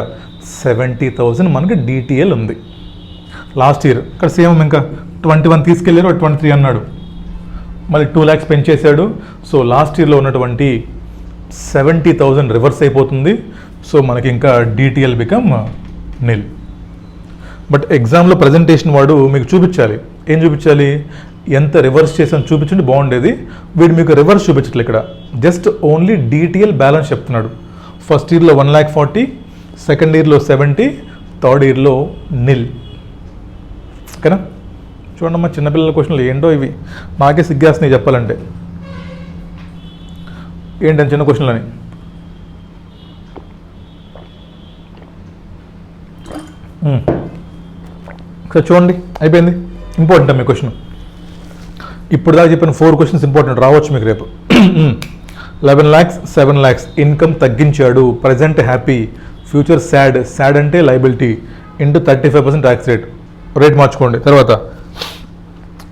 70,000 మనకి డిటిఎల్ ఉంది. లాస్ట్ ఇయర్ ఇక్కడ సేమ్ ఇంకా 21 తీసుకెళ్ళారు, 23 అన్నాడు, మళ్ళీ 2 lakhs పెంచేశాడు. సో లాస్ట్ ఇయర్లో ఉన్నటువంటి 70,000 రివర్స్ అయిపోతుంది. సో మనకి ఇంకా డిటిఎల్ బికమ్ నిల్. బట్ ఎగ్జామ్లో ప్రజెంటేషన్ వాడు మీకు చూపించాలి. ఏం చూపించాలి, ఎంత రివర్స్ చేసాను చూపించండి బాగుండేది. వీడు మీకు రివర్స్ చూపించట్లేదు, ఇక్కడ జస్ట్ ఓన్లీ డిటిఎల్ బ్యాలెన్స్ చెప్తున్నాడు. ఫస్ట్ ఇయర్లో 1,40,000, సెకండ్ ఇయర్లో 70, థర్డ్ ఇయర్లో నిల్ ఓకేనా. చూడమ్మా చిన్నపిల్లల క్వశ్చన్లు ఏంటో ఇవి, నాకే సిగ్గేస్తున్నాయి చెప్పాలంటే. ఏంటని చిన్న క్వశ్చన్లు అని. ఒకసారి చూడండి అయిపోయింది. ఇంపార్టెంట్ మీ క్వశ్చన్. ఇప్పుడు దాకా చెప్పిన 4 questions ఇంపార్టెంట్, రావచ్చు మీకు రేపు. 11 lakhs 7 lakhs ఇన్కమ్ తగ్గించాడు, ప్రజెంట్ హ్యాపీ, ఫ్యూచర్ సాడ్ అంటే లయబిలిటీ ఇంటూ 35% ట్యాక్స్ రేట్ మార్చుకోండి. తర్వాత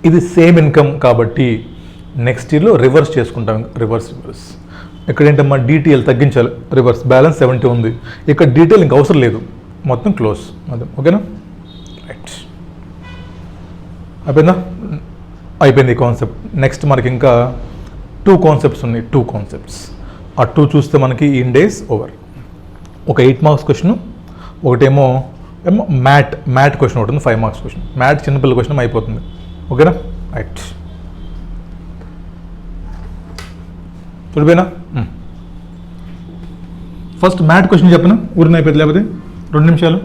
ఇది సేమ్ ఇన్కమ్ కాబట్టి నెక్స్ట్ ఇయర్లో రివర్స్ చేసుకుంటాం. రివర్స్ ఇక్కడ ఏంటమ్మా డిటిఎల్ తగ్గించాలి, రివర్స్ బ్యాలెన్స్ 70 ఉంది. ఇక్కడ డీటెయిల్ ఇంక అవసరం లేదు, మొత్తం క్లోజ్ అదే ఓకేనా. రైట్ అయిపోయింది ఈ కాన్సెప్ట్. నెక్స్ట్ మనకి ఇంకా 2 concepts ఉన్నాయి. 2 concepts ఆ 2 చూస్తే మనకి ఇన్ డేస్ ఓవర్. ఒక 8 marks క్వశ్చన్, ఒకటేమో మ్యాట్ క్వశ్చన్ ఒకటి ఉంది, 5 marks క్వశ్చన్. మ్యాట్ చిన్నపిల్ల క్వశ్చన్ అయిపోతుంది ఓకేనా. రైట్ చూడిపోయినా ఫస్ట్ మ్యాట్ క్వశ్చన్ చెప్పను, ఊరిని అయిపోయింది లేకపోతే 2 నిమిషాలు.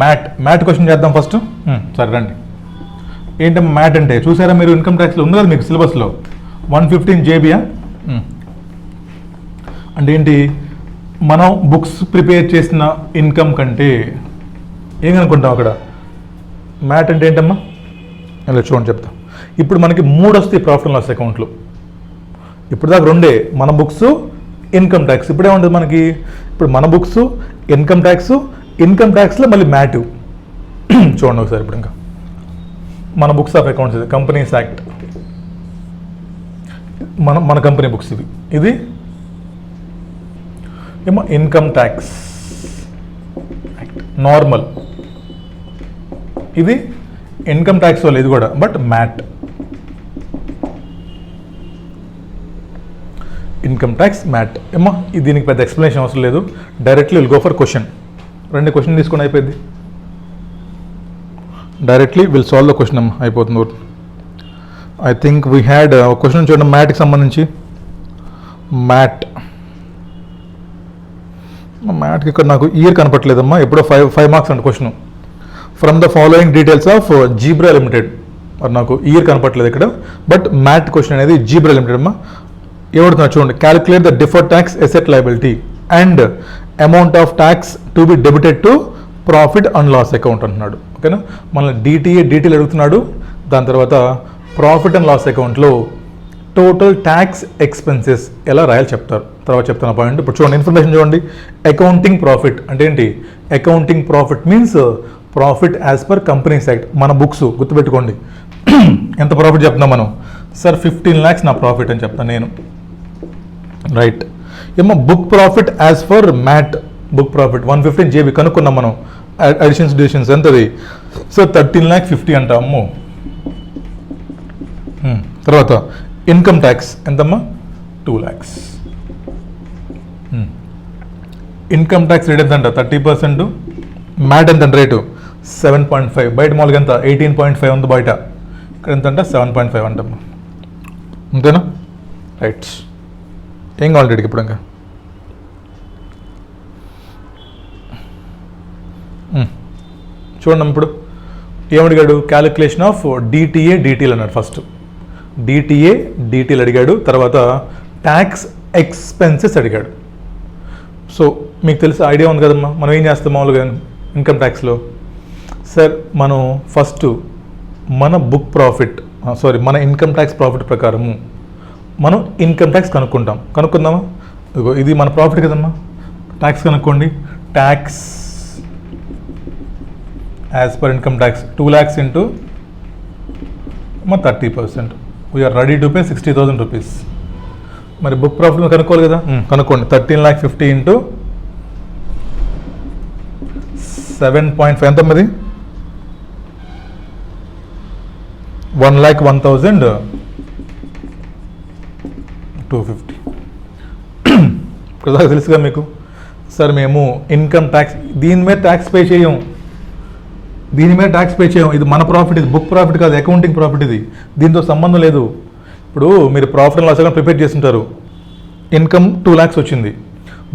మ్యాట్ క్వశ్చన్ చేద్దాం ఫస్ట్. సరే రండి. ఏంటమ్మా మ్యాట్ అంటే? చూసారా మీరు ఇన్కమ్ ట్యాక్స్లో ఉంది కదా మీకు సిలబస్లో 115 JBయా అంటే ఏంటి? మనం బుక్స్ ప్రిపేర్ చేసిన ఇన్కమ్ కంటే ఏం అనుకుంటాం అక్కడ? మ్యాట్ అంటే ఏంటమ్మా? ఇలా చూడండి చెప్తా. ఇప్పుడు మనకి 3 వస్తాయి ప్రాఫిట్ అండ్ లాస్ అకౌంట్లో. ఇప్పుడు దాకా 2 మన బుక్స్, ఇన్కమ్ ట్యాక్స్. ఇప్పుడే ఉంటుంది మనకి. ఇప్పుడు మన బుక్స్, ఇన్కమ్ ట్యాక్స్లో మళ్ళీ మ్యాట్. చూడండి ఒకసారి. ఇప్పుడు ఇంకా మన బుక్స్ ఆఫ్ అకౌంట్స్, ఇది కంపెనీస్ యాక్ట్, మన కంపెనీ బుక్స్ ఇవి. ఇది ఏమో ఇన్కమ్ ట్యాక్స్ నార్మల్. ఇది ఇన్కమ్ ట్యాక్స్ వాళ్ళు, ఇది కూడా but MAT. Income tax MAT ఏమో. దీనికి పెద్ద ఎక్స్ప్లెనేషన్ అవసరం లేదు. Directly will go for question. 2 question తీసుకొని అయిపోయింది. Directly will solve the question అమ్మా, అయిపోతుంది. I think we had question చూడండి మ్యాట్కి సంబంధించి. మ్యాట్కి ఇక్కడ నాకు ఇయర్ కనపట్లేదమ్మా. ఎప్పుడో 5 మార్క్స్ అంటే question. From the following details of Zebra limited. మరి నాకు ఇయర్ కనపట్లేదు ఇక్కడ, బట్ మ్యాట్ క్వశ్చన్ అనేది జీబ్రా లిమిటెడ్ అమ్మా. ఏమడుతున్నా చూడండి. Calculate the deferred tax asset liability and amount of tax to be debited to profit and loss account అంటున్నాడు. ఓకేనా? మనల్ని డీటెయిల్ అడుగుతున్నాడు. దాని తర్వాత ప్రాఫిట్ అండ్ లాస్ అకౌంట్లో టోటల్ ట్యాక్స్ ఎక్స్పెన్సెస్ ఎలా రాయాలి చెప్తారు. తర్వాత చెప్తున్న పాయింట్. ఇప్పుడు చూడండి ఇన్ఫర్మేషన్ చూడండి. అకౌంటింగ్ ప్రాఫిట్ అంటే ఏంటి? Accounting profit means profit as per companies act. మన బుక్స్ గుర్తుపెట్టుకోండి. ఎంత ప్రాఫిట్ చెప్తున్నాం మనం? సార్ 15 lakhs నా ప్రాఫిట్ అని చెప్తాను నేను. రైట్ ఏమో book profit as for MAT. Book profit 115 JB కనుక్కున్నాం మనం. అడిషన్స్ డిషన్స్ ఎంతది? సార్ 13,50,000 అంటాము. తర్వాత ఇన్కమ్ ట్యాక్స్ ఎంతమ్మా? 2 lakhs. ఇన్కమ్ ట్యాక్స్ రేట్ ఎంత అంట? 30%. మ్యాట్ ఎంత రేటు? 7.5. బయట మామూలుగా ఎంత? 18.5 ఉంది బయట. ఇక్కడ ఎంత అంటే 7.5 అంటమ్మా. అంతేనా? రైట్. ఏం కావాలి డేట్కి ఇప్పుడు? ఇంకా చూడండి ఇప్పుడు ఏమడిగాడు? క్యాలిక్యులేషన్ ఆఫ్ DTL అన్నాడు. ఫస్ట్ DTL అడిగాడు. తర్వాత ట్యాక్స్ ఎక్స్పెన్సెస్ అడిగాడు. సో మీకు తెలిసి ఐడియా ఉంది కదమ్మా. మనం ఏం చేస్తాం మామూలుగా ఇన్కమ్ ట్యాక్స్లో? సార్ మనం ఫస్ట్ మన బుక్ ప్రాఫిట్ మన ఇన్కమ్ ట్యాక్స్ ప్రాఫిట్ ప్రకారము మనం ఇన్కమ్ ట్యాక్స్ కనుక్కుందామా? ఇది మన ప్రాఫిట్ కదమ్మా. ట్యాక్స్ కనుక్కోండి. Tax as per income tax 2 lakhs into 30%. We are ready to pay 60,000 rupees. మరి బుక్ ప్రాఫిట్ కనుక్కోవాలి కదా. కనుక్కోండి. 13,50,000 ఇంటూ 7.5 ఎంత మరి? 1,01,250. ఇప్పుడు తెలుసుగా మీకు. సార్ మేము ఇన్కమ్ ట్యాక్స్ దీని మీద ట్యాక్స్ పే చేయం. ఇది మన ప్రాఫిట్. ఇది బుక్ ప్రాఫిట్ కాదు, అకౌంటింగ్ ప్రాఫిట్. ఇది దీంతో సంబంధం లేదు. ఇప్పుడు మీరు profit and loss account prepare చేస్తుంటారు. ఇన్కమ్ 2 lakhs వచ్చింది,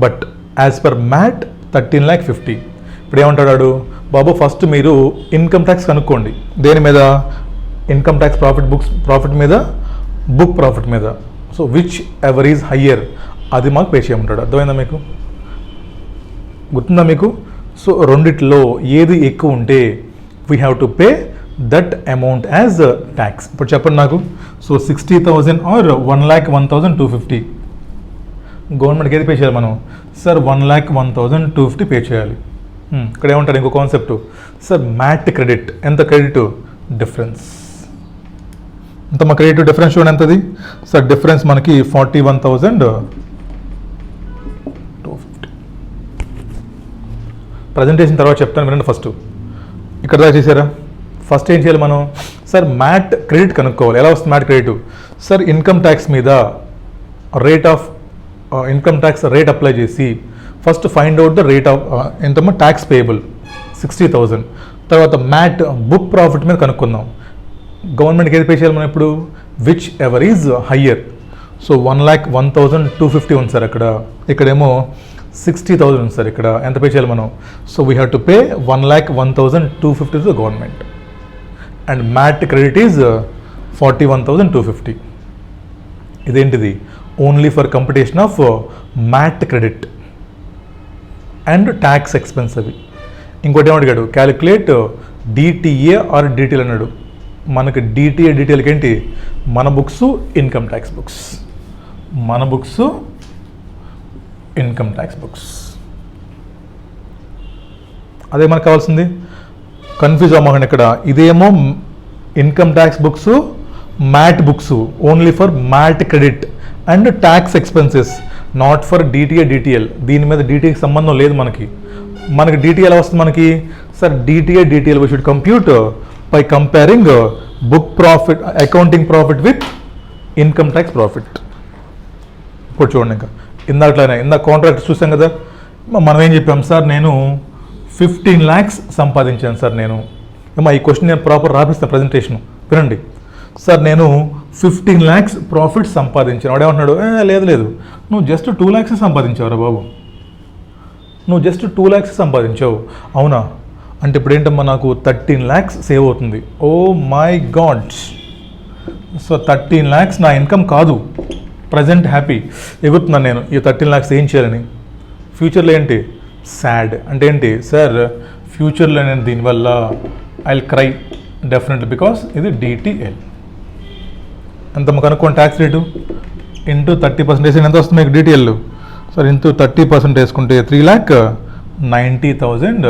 బట్ యాజ్ పర్ మ్యాట్ 13,50,000. ఇప్పుడు ఏమంటాడు బాబు? ఫస్ట్ మీరు ఇన్కమ్ ట్యాక్స్ కనుక్కోండి. దేని మీద? ఇన్కమ్ ట్యాక్స్ ప్రాఫిట్ మీద, బుక్ ప్రాఫిట్ మీద. So whichever is higher అది మాకు పే చేయమంటాడు. అర్థమైందా మీకు? గుర్తుందా మీకు? సో రెండిట్లో ఏది ఎక్కువ ఉంటే we have to pay that amount as tax. ఇప్పుడు చెప్పండి నాకు. సో 60,000 ఆర్ 1,01,250 గవర్నమెంట్కి ఏది పే చేయాలి మనం? సార్ 1,01,250 పే చేయాలి. ఇక్కడ ఏమంటారు ఇంకో కాన్సెప్ట్? Sir MAT credit. ఎంత క్రెడిట్? డిఫరెన్స్. ఎంత మా క్రెడిట్ డిఫరెన్స్ చూడండి ఎంతది? సార్ డిఫరెన్స్ మనకి 41,250. ప్రజెంటేషన్ తర్వాత చెప్తాను వినండి. ఫస్ట్ ఇక్కడ దాకా చేశారా? ఫస్ట్ ఏం చేయాలి మనం? సార్ మ్యాట్ క్రెడిట్ కనుక్కోవాలి. ఎలా వస్తుంది MAT credit? Sir income tax మీద ఇన్కమ్ ట్యాక్స్ రేట్ అప్లై చేసి first find out the rate of ఎంతమ్మా ట్యాక్స్ పేయబుల్ 60,000. తర్వాత మ్యాట్ బుక్ ప్రాఫిట్ మీద కనుక్కుందాం. గవర్నమెంట్కి ఏది పే చేయాలి మనం ఇప్పుడు? Which ever is higher. So 1,01,250 ఉంది సార్ అక్కడ, ఇక్కడేమో 60,000 ఉంది సార్. ఇక్కడ ఎంత పే చేయాలి మనం? So we have to pay 1,01,250 to the government and MAT credit is 41,250. ఇదేంటిది? Only for computation of MAT credit and tax expense అవి. ఇంకోటి ఏమడిగాడు? క్యాలిక్యులేట్ డిటిఏ ఆర్ డిటిఎల్ అన్నాడు. మనకి డిటిఏ డిటిఎల్కి ఏంటి? మన బుక్స్ ఇన్కమ్ ట్యాక్స్ బుక్స్, మన బుక్స్ ఇన్కమ్ ట్యాక్స్ బుక్స్. అదే మనకు కావాల్సింది. కన్ఫ్యూజ్ అవ్వకండి ఇక్కడ. ఇదేమో income tax books, MAT books only for MAT credit and tax expenses, not for DTA DTL. దీని మీద డిటిఏకి సంబంధం లేదు మనకి. మనకి డిటిఎల్ వస్తుంది మనకి sir. DTA DTL we should compute by comparing book profit, accounting profit with income tax profit. ఇప్పుడు చూడండి, ఇంకా ఇందాక కాంట్రాక్ట్ చూసాం కదా, మనం ఏం చెప్పాం సార్? నేను 15 lakhs సంపాదించాను సార్. నేను ఈ క్వశ్చన్ నేను ప్రాపర్ రాపిస్తాను ప్రజెంటేషన్, వినండి సార్. నేను 15 lakhs ప్రాఫిట్ సంపాదించాను. వాడేమంటున్నాడు? లేదు, నువ్వు జస్ట్ 2 lakhs సంపాదించావురా బాబు, నువ్వు జస్ట్ 2 lakhs సంపాదించావు. అవునా? అంటే ఇప్పుడు ఏంటమ్మా, నాకు 13 lakhs సేవ్ అవుతుంది. Oh my God! So 13 lakhs నా ఇన్కమ్ కాదు. ప్రజెంట్ హ్యాపీ ఎగురుతున్నాను నేను. ఈ 13 lakhs ఏం చేయాలని? ఫ్యూచర్లో ఏంటి? సాడ్. అంటే ఏంటి సార్? ఫ్యూచర్లో నేను దీనివల్ల I will cry definitely, because ఇది డిటిఎల్. ఎంత కనుక్కోండి. ట్యాక్స్ రేటు ఇంటూ 30% ఎంత వస్తుంది మీకు డిటిఎల్? సార్ ఇంటూ 30% వేసుకుంటే 3,90,000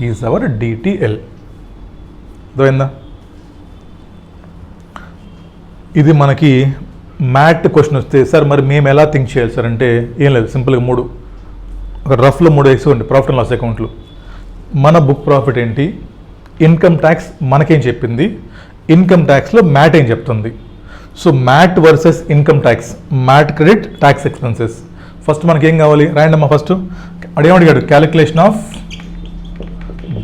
ఈజ్ అవర్ డిటిఎల్. అర్థమైందా? ఇది మనకి మ్యాట్ క్వశ్చన్ వస్తే సార్ మరి మేము ఎలా థింక్ చేయాలి సార్ అంటే ఏం లేదు, సింపుల్గా ఒక రఫ్లో 3 వేసుకోండి ప్రాఫిట్ అండ్ లాస్ అకౌంట్లు. మన బుక్ ప్రాఫిట్ ఏంటి, ఇన్కమ్ ట్యాక్స్ మనకేం చెప్పింది, ఇన్కమ్ ట్యాక్స్లో మ్యాట్ ఏం చెప్తుంది. So MAT versus income tax, MAT credit, tax expenses. First మనకి ఏం కావాలి? రాయండమ్మా ఫస్ట్. అడిగాడు calculation of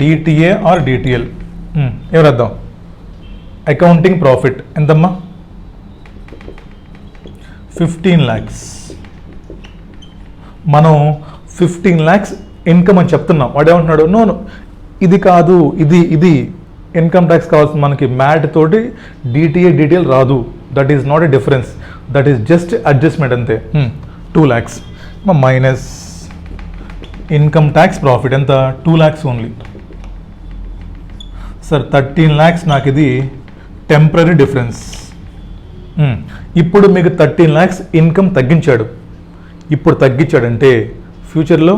DTA or DTL. ఏం రాద్దాం? అకౌంటింగ్ ప్రాఫిట్ ఎంతమ్మా? 15 lakhs. మనం 15 lakhs ఇన్కమ్ అని చెప్తున్నాం. వాడు ఏమంటున్నాడు? నో ఇది కాదు, ఇది ఇన్కమ్ ట్యాక్స్ కావాల్సింది మనకి. మ్యాట్ తోటి డిటిఏ డిటిఎల్ రాదు. That is not a difference, that is just adjustment అంతే. 2 lakhs minus income tax profit ఎంత? 2 lakhs ఓన్లీ. సార్ 13 lakhs నాకు ఇది టెంపరీ డిఫరెన్స్. ఇప్పుడు మీకు 13 lakhs ఇన్కమ్ తగ్గించాడు. ఇప్పుడు తగ్గించాడంటే ఫ్యూచర్లో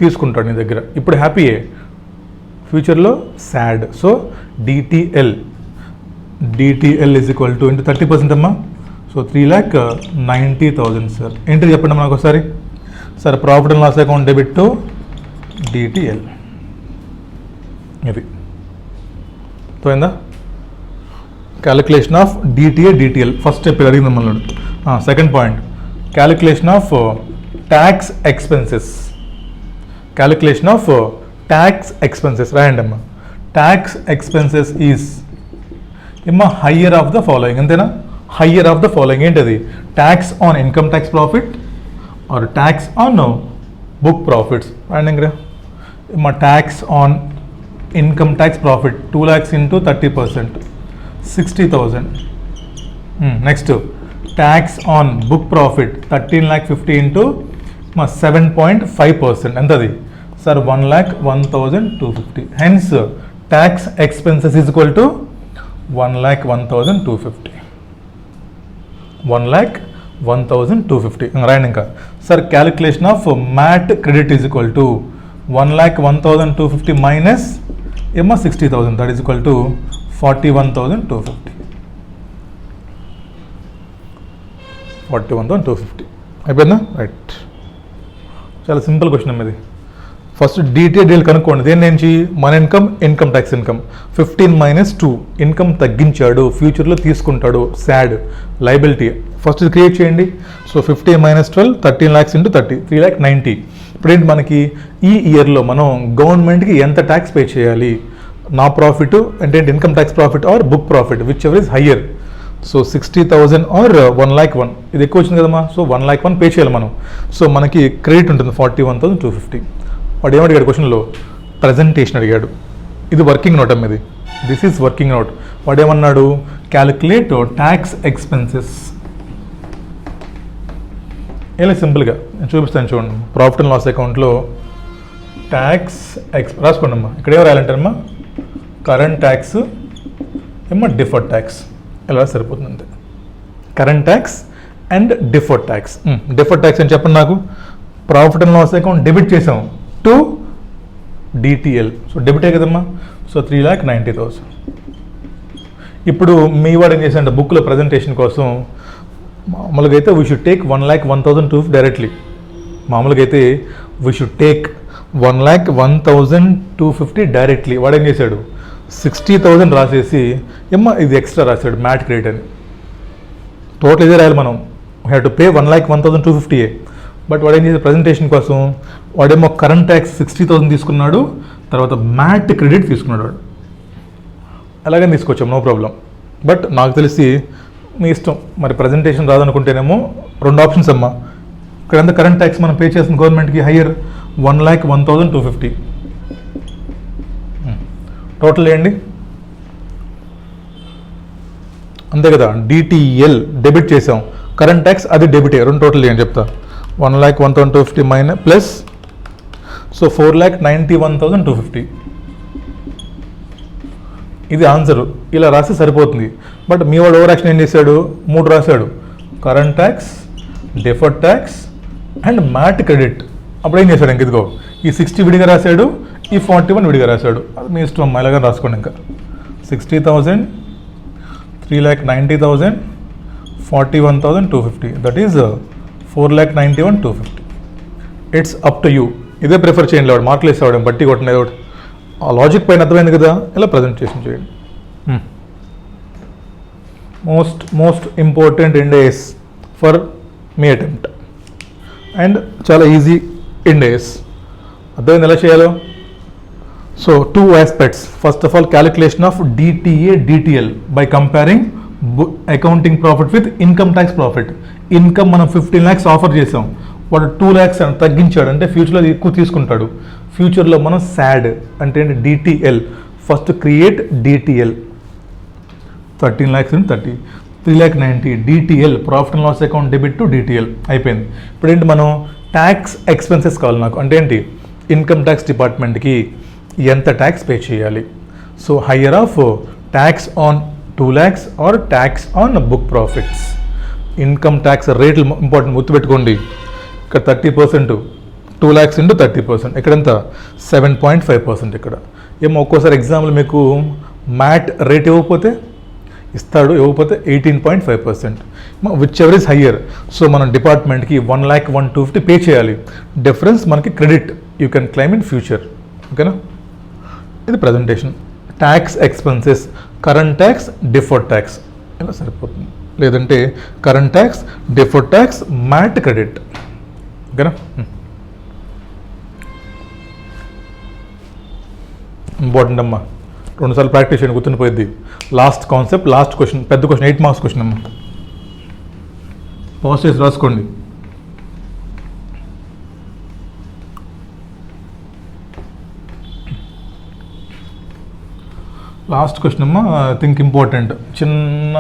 తీసుకుంటాడు నీ దగ్గర. ఇప్పుడు హ్యాపీయే, ఫ్యూచర్లో sad. So DTL is equal to into 30% అమ్మా. So 3,90,000 sir. ఏంటి చెప్పండి మనకు ఒకసారి. Sir profit and loss account debit to DTL. ఇది పోయిందా? Calculation of DTA DTL first step అడిగింది మనల్ని. Second point, calculation of tax expenses. Calculation of tax expenses రాయండి అమ్మా. Tax expenses is higher of the following. అంతేనా? Higher of the following ఏంటది? Tax on income tax profit or tax on book profits. రాయండి ఇంకా. Tax on income tax profit 2 lakhs into 30%, 60,000. Next tax on book profit 13,50,000 into 7.5%. ఎంతది sir? 1,01,250. Hence tax expenses is equal to 1,01,250. 1,01,250 రాయండి ఇంకా. Sir calculation of MAT credit is equal to 1,01,250 minus 60,000, that is equal to 41,250. 41,250 అయిపోయిందా? Right. చాలా simple question అమ్మది. First DTL కనుక్కోండి. దేని నుంచి? మన income, income tax income. 15 - 2 income తగ్గించాడు, ఫ్యూచర్లో తీసుకుంటాడు, సాడ్ లైబిలిటీ. ఫస్ట్ ఇది క్రియేట్ చేయండి. So 15 - 12 13 lakhs into 30 3,90,000. ఇప్పుడేంటి మనకి ఈ ఇయర్లో మనం గవర్నమెంట్కి ఎంత ట్యాక్స్ పే చేయాలి? నా ప్రాఫిట్ అంటే income tax profit or book profit whichever is higher. So 60,000 or 1,01,000 ఇది ఎక్కువ వచ్చింది కదమ్మా. సో 1,01,000 పే చేయాలి మనం. సో మనకి క్రెడిట్ ఉంటుంది 41,250. వాడు ఏమడిగాడు క్వశ్చన్లో? ప్రజెంటేషన్ అడిగాడు. ఇది వర్కింగ్ నోట్ అమ్మ, ఇది దిస్ ఈజ్ వర్కింగ్ నోట్. వాడు ఏమన్నాడు? Calculate tax expenses. ఇలా సింపుల్గా నేను చూపిస్తాను చూడండి. ప్రాఫిట్ అండ్ లాస్ అకౌంట్లో ట్యాక్స్ రాసుకోండి అమ్మా. ఇక్కడ ఏమో రాయాలంటారమ్మా? కరెంట్ ట్యాక్స్ ఏమో డిఫర్డ్ ట్యాక్స్. ఇలా సరిపోతుంది అంతే. Current tax and deferred tax. Deferred tax అని చెప్పండి నాకు. Profit and loss account debit చేసాం టు డిటిఎల్. సో డెబిటే కదమ్మా. సో 3,90,000. ఇప్పుడు మీ వాడు ఏం చేశాడంటే బుక్లో ప్రజెంటేషన్ కోసం మామూలుగా అయితే వీ షుడ్ టేక్ 1,01,250 డైరెక్ట్లీ. మామూలుగా అయితే వీ షుడ్ టేక్ 1,01,250 డైరెక్ట్లీ. వాడు ఏం చేశాడు? 60,000 రాసేసి ఇది ఎక్స్ట్రా రాశాడు మ్యాట్ క్రెడిట్ అని. టోటల్ ఇదే రాయాలి మనం. We have to pay 1,01,250. But వాడు ఏం చేశాడు? ప్రజెంటేషన్ కోసం వాడేమో కరెంట్ ట్యాక్స్ 60,000 తీసుకున్నాడు, తర్వాత మ్యాట్ క్రెడిట్ తీసుకున్నాడు వాడు. అలాగని తీసుకొచ్చాం, నో ప్రాబ్లం. బట్ నాకు తెలిసి మీ ఇష్టం. మరి ప్రజెంటేషన్ రాదనుకుంటేనేమో 2 ఆప్షన్స్ అమ్మా. ఇక్కడంతా కరెంట్ ట్యాక్స్ మనం పే చేసిన గవర్నమెంట్కి హయ్యర్ 1,01,250. టోటల్ వేయండి అంతే కదా. డిటిఎల్ డెబిట్ చేసాం, కరెంట్ ట్యాక్స్ అది డెబిటే. 2 టోటల్ వేయండి చెప్తా. 1,01,250 మైనస్ ప్లస్, సో 4,91,250. ఇది ఆన్సర్. ఇలా రాస్తే సరిపోతుంది. బట్ మీ వాడు ఓవర్ యాక్షన్ ఏం చేశాడు? 3 రాశాడు. Current tax, deferred tax and MAT credit. అప్పుడు ఏం చేశాడు? ఇంక ఇదిగో ఈ 60 విడిగా రాశాడు, ఈ 41 విడిగా రాశాడు. అది మీ ఇష్టం అమ్మా. ఇలాగా రాసుకోండి. ఇంకా 60,000, 3,90,000, 41,250. That is 4,91,250. It's up to you. ఇదే ప్రిఫర్ చేయండి. వాడు మార్కులు వేసేవాడు బట్టి కొట్టినది ఒకటి. ఆ లాజిక్ పైన అర్థమైంది కదా. ఇలా ప్రజెంటేషన్ చేయండి. మోస్ట్ ఇంపార్టెంట్ ఇండేస్ ఫర్ మీ అటెంప్ట్ అండ్ చాలా ఈజీ ఇండేస్. అర్థమైంది ఎలా చేయాలో. So 2 aspects. First of all calculation of DTA DTL by comparing accounting profit with income tax profit. Income మనం 15 lakhs ఆఫర్ చేసాం, వాడు 2 lakhs తగ్గించాడు అంటే ఫ్యూచర్లో ఎక్కువ తీసుకుంటాడు. ఫ్యూచర్లో మనం SAD అంటే ఏంటి? DTL. First create DTL 13 lakhs and 30, 3,90,000 DTL profit and loss account debit to DTL అయిపోయింది. ఇప్పుడు ఏంటి? మనం ట్యాక్స్ ఎక్స్పెన్సెస్ కావాలి నాకు. అంటే ఏంటి? ఇన్కమ్ ట్యాక్స్ డిపార్ట్మెంట్కి ఎంత ట్యాక్స్ పే చేయాలి. So higher of tax on 2 lakhs R tax on book profits. Income tax రేట్లు ఇంపార్టెంట్, గుర్తుపెట్టుకోండి. ఇక్కడ 30%, 2 lakhs into 30%. ఇక్కడంతా 7.5%. ఇక్కడ ఏమో ఒక్కోసారి ఎగ్జామ్లో మీకు మ్యాట్ రేట్ ఇవ్వకపోతే ఇస్తాడు, ఇవ్వకపోతే 18.5%. Whichever is higher. So మనం డిపార్ట్మెంట్కి 1,01,250 పే చేయాలి. డిఫరెన్స్ మనకి credit, you can claim in future. ఓకేనా? ఇది presentation. Tax expenses, current tax, deferred tax ఇలా సరిపోతుంది. లేదంటే current tax, deferred tax, MAT credit. ఓకేనా? ఇంపార్టెంట్ అమ్మా. 2 సార్లు ప్రాక్టీస్ చేయండి, గుర్తుండిపోయింది. లాస్ట్ కాన్సెప్ట్, లాస్ట్ క్వశ్చన్, పెద్ద క్వశ్చన్, 8 marks క్వశ్చన్ అమ్మా. పాజ్ చేసి రాసుకోండి. లాస్ట్ క్వశ్చన్ అమ్మా. I think important. చిన్న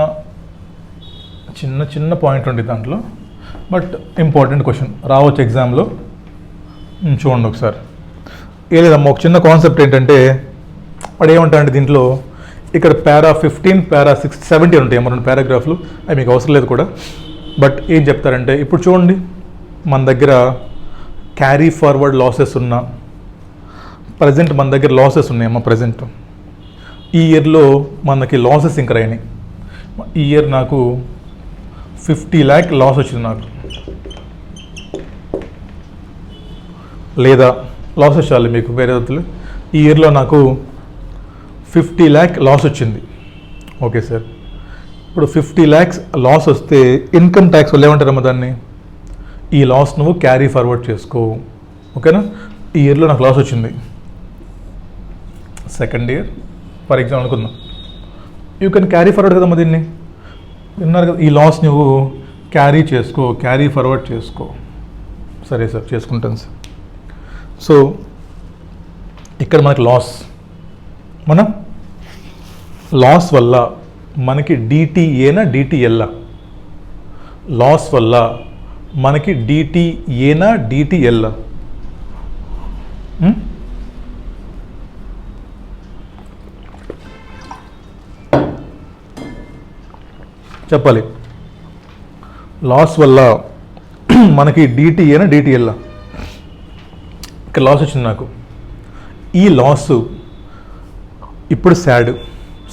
పాయింట్ ఉంది దాంట్లో, బట్ ఇంపార్టెంట్ క్వశ్చన్ రావచ్చు ఎగ్జామ్లో. చూడండి ఒకసారి. ఏ లేదమ్మా, ఒక చిన్న కాన్సెప్ట్ ఏంటంటే వాడు ఏమంటాడంటే దీంట్లో ఇక్కడ పారా 15, పారా 17 ఉంటాయి. 2 పారాగ్రాఫ్లు, అవి మీకు అవసరం లేదు కూడా. బట్ ఏం చెప్తారంటే ఇప్పుడు చూడండి, మన దగ్గర క్యారీ ఫార్వర్డ్ లాసెస్ ఉన్న ప్రజెంట్ మన దగ్గర లాసెస్ ఉన్నాయమ్మా. ప్రజెంట్ ఈ ఇయర్లో మనకి లాసెస్ ఇంకా అయినాయి. ఈ ఇయర్ నాకు 50 lakh లాస్ వచ్చింది నాకు, లేదా లాస్ వచ్చాలి మీకు వేరే వద్దులు. ఈ ఇయర్లో నాకు 50 lakh లాస్ వచ్చింది. Okay sir. ఇప్పుడు 50 lakhs లాస్ వస్తే ఇన్కమ్ ట్యాక్స్ వాళ్ళు ఏమంటారమ్మా దాన్ని? ఈ లాస్ నువ్వు క్యారీ ఫార్వర్డ్ చేసుకో. ఓకేనా? ఈ ఇయర్లో నాకు లాస్ వచ్చింది, సెకండ్ ఇయర్ ఫర్ ఎగ్జాంపుల్ అనుకుందాం, యూ కెన్ క్యారీ ఫార్వర్డ్ కదమ్మా దీన్ని. విన్నారు కదా, ఈ లాస్ నువ్వు క్యారీ చేసుకో, క్యారీ ఫార్వర్డ్ చేసుకో. సరే సార్ చేసుకుంటాను సార్. సో ఇక్కడ మనకి మనం లాస్ వల్ల మనకి డిటిఏనా డిటిఎల్లా? లాస్ వల్ల మనకి డిటిఏనా డిటిఎల్లా? చెప్పాలి. లాస్ వల్ల మనకి డిటిఏనా డిటిఎల్లా? ఇక్కడ లాస్ వచ్చింది నాకు. ఈ లాస్ ఇప్పుడు సాడ్,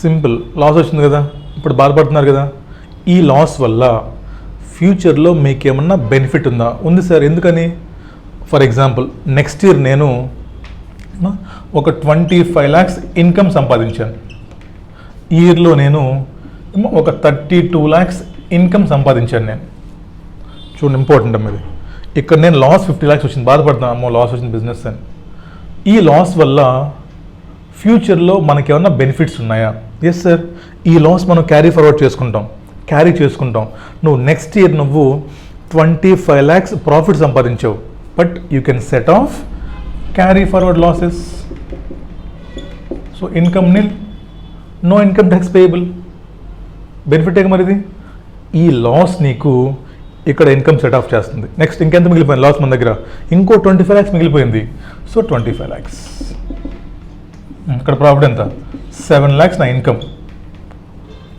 సింపుల్. లాస్ వచ్చింది కదా, ఇప్పుడు బాధపడుతున్నారు కదా. ఈ లాస్ వల్ల ఫ్యూచర్లో మీకు ఏమన్నా బెనిఫిట్ ఉందా? ఉంది సార్. ఎందుకని? ఫర్ ఎగ్జాంపుల్ నెక్స్ట్ ఇయర్ నేను ఒక 25 lakhs ఇన్కమ్ సంపాదించాను. ఈ ఇయర్లో నేను ఒక 32 lakhs ఇన్కమ్ సంపాదించాను నేను. చూడండి, ఇంపార్టెంట్ అమ్మది. ఇక్కడ నేను లాస్ 50 lakhs వచ్చింది, బాధపడుతున్నాను, అమ్మో లాస్ వచ్చింది బిజినెస్ అని. ఈ లాస్ వల్ల ఫ్యూచర్లో మనకి ఏమన్నా బెనిఫిట్స్ ఉన్నాయా? Yes sir. ఈ లాస్ మనం క్యారీ చేసుకుంటాం. నువ్వు నెక్స్ట్ ఇయర్ నువ్వు 25 lakhs ప్రాఫిట్ సంపాదించావు, but you can set off carry forward losses. So income nil, no income tax payable. బెనిఫిటే మరి ఇది. ఈ లాస్ నీకు ఇక్కడ ఇన్కమ్ సెట్ ఆఫ్ చేస్తుంది. నెక్స్ట్ ఇంకెంత మిగిలిపోయింది లాస్ మన దగ్గర? ఇంకో 25 lakhs మిగిలిపోయింది. So 25 lakhs. ఇక్కడ ప్రాఫిట్ ఎంత? 7 lakhs నా ఇన్కమ్.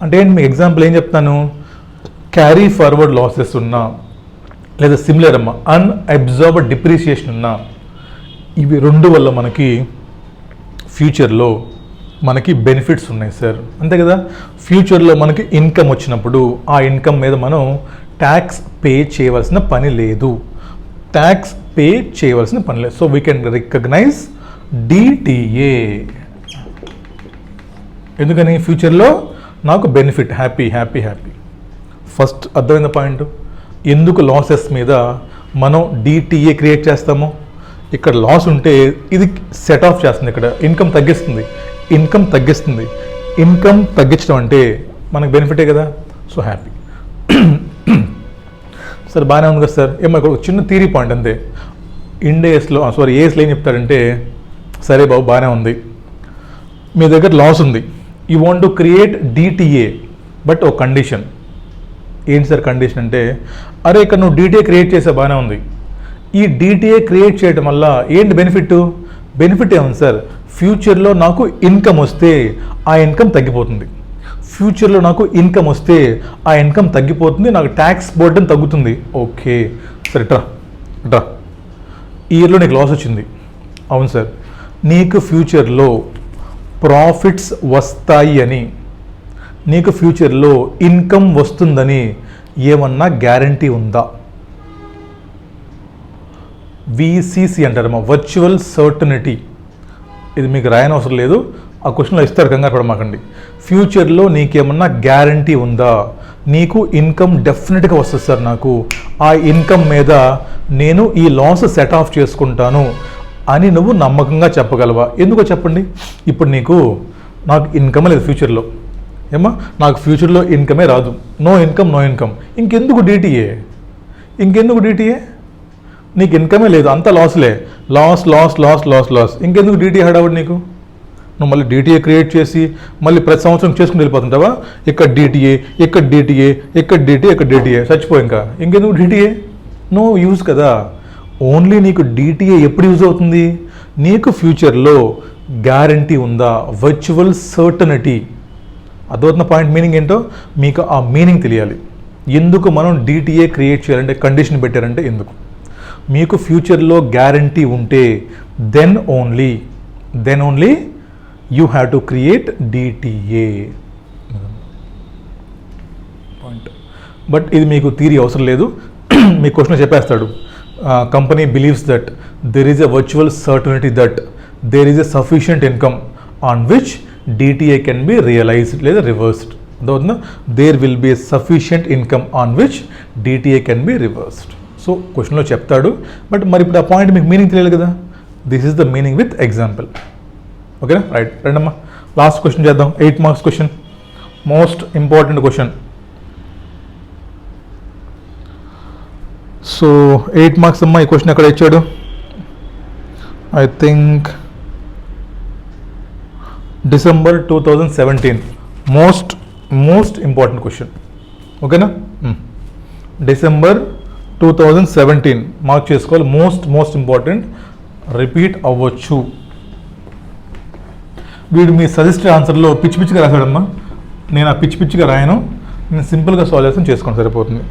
అంటే ఏంటి? మీకు ఎగ్జాంపుల్ ఏం చెప్తాను, క్యారీ ఫార్వర్డ్ లాసెస్ ఉన్నా, లేదా సిమిలర్ అమ్మా అన్అబ్జార్బ్డ్ డిప్రిసియేషన్ ఉన్నా, ఇవి రెండు వల్ల మనకి ఫ్యూచర్లో మనకి బెనిఫిట్స్ ఉన్నాయి సార్. అంతే కదా. ఫ్యూచర్లో మనకి ఇన్కమ్ వచ్చినప్పుడు ఆ ఇన్కమ్ మీద మనం ట్యాక్స్ పే చేయవలసిన పని లేదు. So we can recognise DTA. ఎందుకని? ఫ్యూచర్లో నాకు బెనిఫిట్, హ్యాపీ. ఫస్ట్ అర్థమైన పాయింట్. ఎందుకు లాసెస్ మీద మనం డిటిఏ క్రియేట్ చేస్తాము? ఇక్కడ లాస్ ఉంటే ఇది సెట్ ఆఫ్ చేస్తుంది. ఇక్కడ ఇన్కమ్ తగ్గిస్తుంది. ఇన్కమ్ తగ్గించడం అంటే మనకు బెనిఫిటే కదా. So happy. సార్ బాగానే ఉంది కదా సార్. ఏమో ఇక్కడ చిన్న థియరీ పాయింట్ అంతే. ఏఎస్లో ఏం చెప్తాడంటే, సరే బాబు బాగానే ఉంది, మీ దగ్గర లాస్ ఉంది, you want to create DTA, but ఒక కండిషన్. ఏంటి సార్ కండిషన్ అంటే, అరే ఇక్కడ నువ్వు డిటిఏ క్రియేట్ చేసా బాగానే ఉంది, ఈ డిటిఏ క్రియేట్ చేయడం వల్ల ఏంటి బెనిఫిట్ ఏముంది సార్? ఫ్యూచర్లో నాకు ఇన్కమ్ వస్తే ఆ ఇన్కమ్ తగ్గిపోతుంది. నాకు ట్యాక్స్ బర్డెన్ తగ్గుతుంది. ఓకే సరే, డ్రా. ఈ ఇయర్లో నీకు లాస్ వచ్చింది, అవును సార్. నీకు ఫ్యూచర్లో ప్రాఫిట్స్ వస్తాయి అని, నీకు ఫ్యూచర్లో ఇన్కమ్ వస్తుందని ఏమన్నా గ్యారంటీ ఉందా? విసిసి అంటారమ్మా, వర్చువల్ సర్టనిటీ. ఇది మీకు రాయని అవసరం లేదు, ఆ క్వశ్చన్లో ఇస్తారు, కంగారు పడమాకండి. ఫ్యూచర్లో నీకేమన్నా గ్యారంటీ ఉందా? నీకు ఇన్కమ్ డెఫినెట్గా వస్తుంది సార్, నాకు ఆ ఇన్కమ్ మీద నేను ఈ లాస్ సెట్ ఆఫ్ చేసుకుంటాను అని నువ్వు నమ్మకంగా చెప్పగలవా? ఎందుకో చెప్పండి. ఇప్పుడు నాకు ఇన్కమ్ లేదు ఫ్యూచర్లో, నాకు ఫ్యూచర్లో ఇన్కమే రాదు. No income. ఇంకెందుకు డిటిఏ? నీకు ఇన్కమే లేదు, అంత లాస్లే. లాస్. ఇంకెందుకు డిటిఏ హడావుడు నీకు? నువ్వు మళ్ళీ డిటిఏ క్రియేట్ చేసి మళ్ళీ ప్రతి సంవత్సరం చేసుకుని వెళ్ళిపోతుంటావా? ఇక్కడ డిటిఏ చచ్చిపో. ఇంకెందుకు డిటిఏ? నో యూజ్ కదా. ఓన్లీ నీకు డిటిఏ ఎప్పుడు యూజ్ అవుతుంది? నీకు ఫ్యూచర్లో గ్యారంటీ ఉందా? Virtual certainty. అర్థమవుతున్న పాయింట్ మీనింగ్ ఏంటో మీకు ఆ మీనింగ్ తెలియాలి. ఎందుకు మనం డిటిఏ క్రియేట్ చేయాలంటే, కండిషన్ పెట్టారంటే ఎందుకు? మీకు ఫ్యూచర్లో గ్యారంటీ ఉంటే then only you have to create DTA point. But ఇది మీకు థియరీ అవసరం లేదు, మీ క్వశ్చన్ చెప్పేస్తాడు. Company believes that there is a virtual certainty that there is a sufficient income on which DTA can be realised లేదా reversed. అర్థమవుతుందా? There will be a sufficient income on which DTA can be reversed. So క్వశ్చన్లో చెప్తాడు, but మరి ఇప్పుడు ఆ point మీకు meaning తెలియాలి కదా. This is the meaning with example. ఓకేనా? రైట్, రండమ్మా లాస్ట్ క్వశ్చన్ చేద్దాం, 8 marks question, most important question. So 8 marks అమ్మా. ఈ క్వశ్చన్ ఎక్కడ ఇచ్చాడు? I think December 2017. Most important question. ఓకేనా? December 2017 మార్క్ చేసుకోవాలి. మోస్ట్ ఇంపార్టెంట్, రిపీట్ అవ్వచ్చు. వీడు మీ సజెస్టెడ్ ఆన్సర్లో పిచ్చిగా రాశాడమ్మా. నేను ఆ పిచ్చిగా రాయను, నేను సింపుల్గా సాల్వ్ చేస్తాను, చేసుకోండి సరిపోతుంది.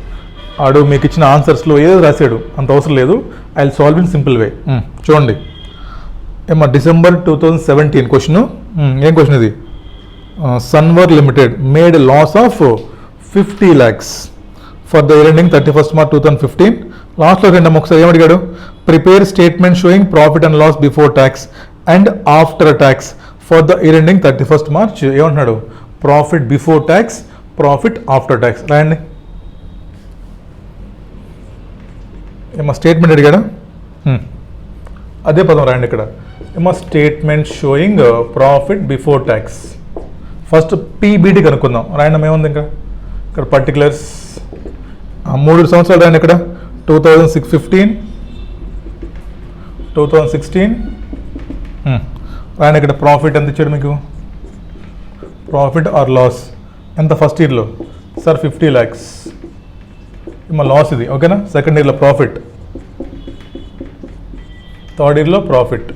ఆడు మీకు ఇచ్చిన ఆన్సర్స్లో ఏదో రాశాడు, అంత అవసరం లేదు. I will solve in simple way. చూడండి ఏమా, December 2017 క్వశ్చన్. ఏం క్వశ్చన్ ఇది? సన్వర్ limited made loss of 50 lakhs for the year ending 31st March 2015. లాస్ట్లో రెండమ్మ ఒకసారి ఏమడిగాడు? Prepare statement showing profit and loss before tax and after tax for the year ending 31st March. ఏమంటున్నాడు? Profit before tax, profit after tax. రాయండి. ఏమో statement అడిగాడు, అదే పదం రాయండి ఇక్కడ. ఏమో statement showing profit before tax. First PBT కనుక్కుందాం. రాయడం ఏముంది ఇంకా ఇక్కడ? పర్టికులర్స్ 3 సంవత్సరాలు రాయండి ఇక్కడ. 2015, 2016 రాయండి ఇక్కడ. ప్రాఫిట్ ఎంత ఇచ్చాడు మీకు? ప్రాఫిట్ ఆర్ లాస్ ఎంత ఫస్ట్ ఇయర్లో? Sir 50 lakhs. ఏమో లాస్ ఇది. ఓకేనా? సెకండ్ ఇయర్లో ప్రాఫిట్, థర్డ్ ఇయర్లో ప్రాఫిట్.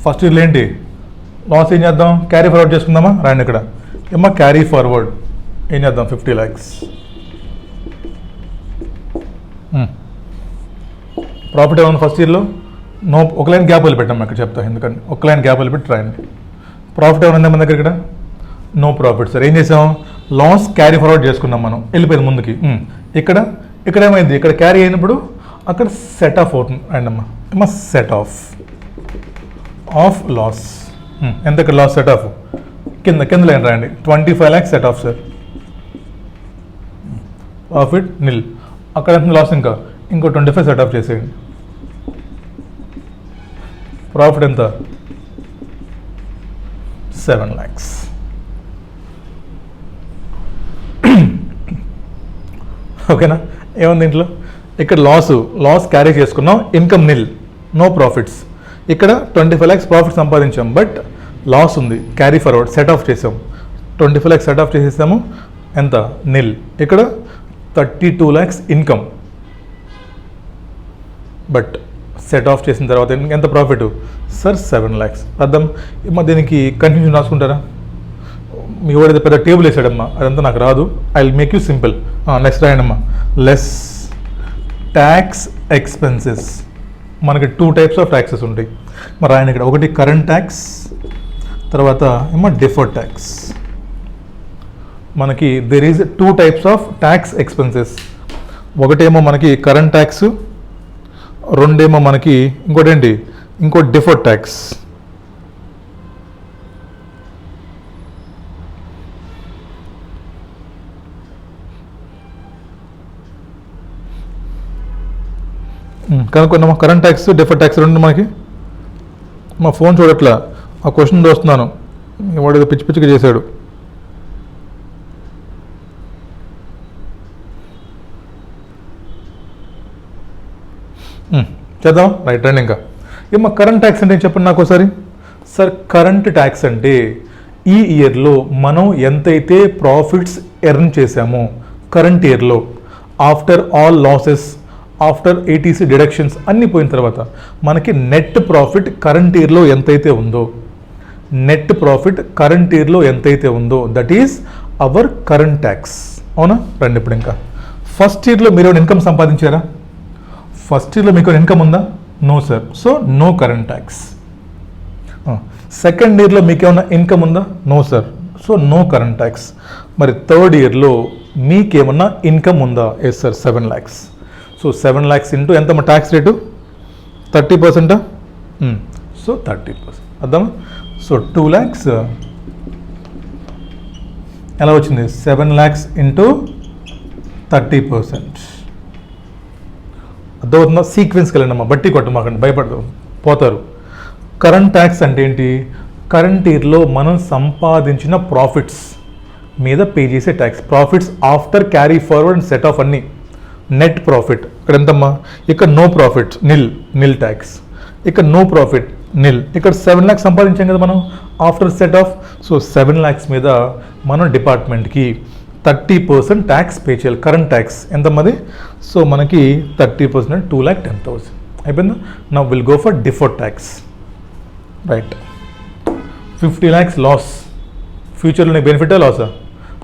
ఫస్ట్ ఇయర్లో ఏంటి? లాస్. ఏం చేద్దాం? క్యారీ ఫార్వర్డ్ చేసుకుందామా? రాయండి ఇక్కడ. ఏమో క్యారీ ఫార్వర్డ్ ఏం చేద్దాం? 50 lakhs. ప్రాఫిట్ ఏమన్నా ఫస్ట్ ఇయర్లో? నో. ఒక లైన్ గ్యాప్ వదిలిపెట్టాము ఇక్కడ, చెప్తా ఎందుకంటే. ఒక లైన్ గ్యాప్ వదిలిపెట్టి రాయండి. ప్రాఫిట్ ఏమైనా మన దగ్గర ఇక్కడ? No profit sir. ఏం చేసాం? లాస్ క్యారీ ఫార్వర్డ్ చేసుకున్నాం మనం, వెళ్ళిపోయింది ముందుకి. ఇక్కడ ఏమైంది? ఇక్కడ క్యారీ అయినప్పుడు అక్కడ సెట్ ఆఫ్ అవుతుంది. అండ్ అమ్మా సెట్ ఆఫ్ లాస్. ఎంత ఇక్కడ లాస్? సెట్ ఆఫ్ కింద లైన్ రాయండి. 25 lakhs set off sir. Profit nil. అక్కడ ఎంత లాస్? ఇంకో 25 సెట్ ఆఫ్ చేసేయండి. ప్రాఫిట్ ఎంత? 7 lakhs. ఓకేనా? ఏముంది ఇంట్లో? ఇక్కడ లాస్ క్యారీ చేసుకున్నాం, ఇన్కమ్ నిల్, నో ప్రాఫిట్స్. ఇక్కడ 25 lakhs ప్రాఫిట్ సంపాదించాం, బట్ లాస్ ఉంది, క్యారీ ఫార్వర్డ్, సెట్ ఆఫ్ చేసాం. 25 lakhs సెట్ ఆఫ్ చేసేసాము, ఎంత? నిల్. ఇక్కడ 32 lakhs income, but set of చేసిన తర్వాత ఎంత ప్రాఫిట్? Sir 7 lakhs. అర్థం? దీనికి కంటిన్యూ రాసుకుంటారా? మీ వాడు పెద్ద టేబుల్ వేసాడమ్మా, అదంతా నాకు రాదు. I will make you simple. Next రాయండమ్మా. Less tax expenses. మనకి 2 types ఆఫ్ ట్యాక్సెస్ ఉంటాయి. మరి రాయండి ఇక్కడ. ఒకటి కరెంట్ ట్యాక్స్, తర్వాత ఏమో డిఫర్డ్ ట్యాక్స్. మనకి there is 2 types of tax expenses. ఒకటేమో మనకి కరెంట్ ట్యాక్స్, రెండేమో మనకి ఇంకో డిఫర్డ్ ట్యాక్స్. కనుక్కున్నామా? కరెంట్ ట్యాక్స్, డిఫర్డ్ ట్యాక్స్ రెండు మనకి. మా ఫోన్ చూడట్లా, ఆ క్వశ్చన్ చూస్తున్నాను, వాడు పిచ్చిగా చేశాడు. చేద్దాం. రైట్ రండి. ఇంకా కరెంట్ ట్యాక్స్ అంటే చెప్పండి నాకు ఒకసారి. సార్ కరెంట్ ట్యాక్స్ అంటే ఈ ఇయర్లో మనం ఎంతైతే ప్రాఫిట్స్ ఎర్న్ చేసామో కరెంట్ ఇయర్లో, after all losses, after ATC deductions అన్నీ పోయిన తర్వాత మనకి నెట్ ప్రాఫిట్ కరెంట్ ఇయర్లో ఎంతైతే ఉందో, that is our current tax. అవునా? రండి ఇప్పుడు. ఇంకా ఫస్ట్ ఇయర్లో మీరు ఇన్కమ్ సంపాదించారా? ఫస్ట్ ఇయర్లో మీకు ఇన్కమ్ ఉందా? No sir. So no current tax. Second ఇయర్లో మీకు ఏమన్నా ఇన్కమ్ ఉందా? No sir. So no current tax. మరి థర్డ్ ఇయర్లో మీకేమన్నా ఇన్కమ్ ఉందా? Yes sir, 7 lakhs. So 7 lakhs into ఎంత ట్యాక్స్ రేటు? 30%. సో 30%. అర్థమా? సో 2 lakhs ఎలా వచ్చింది? 7 lakhs ఇంటూ 30%. అర్థమవుతుందా? సీక్వెన్స్కి వెళ్ళండి అమ్మా, బట్టి కొట్టమాకండి, భయపడదు పోతారు. కరెంట్ ట్యాక్స్ అంటే ఏంటి? కరెంట్ ఇయర్లో మనం సంపాదించిన ప్రాఫిట్స్ మీద పే చేసే tax. Profits after carry forward and set off అన్ని నెట్ ప్రాఫిట్. ఇక్కడ ఎంతమ్మా? ఇక్కడ నో ప్రాఫిట్ నిల్ ట్యాక్స్. ఇక్కడ నో ప్రాఫిట్ నిల్. ఇక్కడ 7 lakhs సంపాదించాం కదా మనం after set off. So 7 lakhs మీద మనం డిపార్ట్మెంట్కి 30% ట్యాక్స్ పే చేయాలి. కరెంట్ ట్యాక్స్ ఎంతమ్మది? సో మనకి 30% 2,10,000 అయిపోయిందా? Now will go for deferred tax. Right. 50 lakhs loss. ఫ్యూచర్లో నీకు బెనిఫిటా లాసా?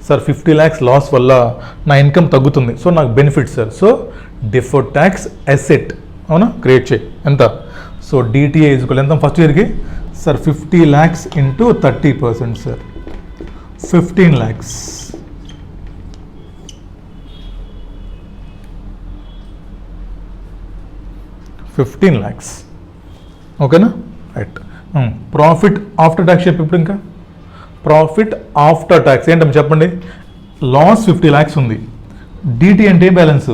సార్ 50 lakhs లాస్ వల్ల నా ఇన్కమ్ తగ్గుతుంది, సో నాకు benefit sir. So deferred tax asset అవునా క్రియేట్ చేయి. ఎంత? సో డిటిఏ ఈజ్వల్ ఎంత ఫస్ట్ ఇయర్కి? Sir 50 lakhs into 30% sir 15 lakhs. ఓకేనా? రైట్. ప్రాఫిట్ ఆఫ్టర్ ట్యాక్స్ చెప్పి ఇప్పుడు ఇంకా ప్రాఫిట్ ఆఫ్టర్ ట్యాక్స్ ఏంటమ్మా చెప్పండి? లాస్ 50 lakhs ఉంది. డిటి అంటే బ్యాలెన్స్.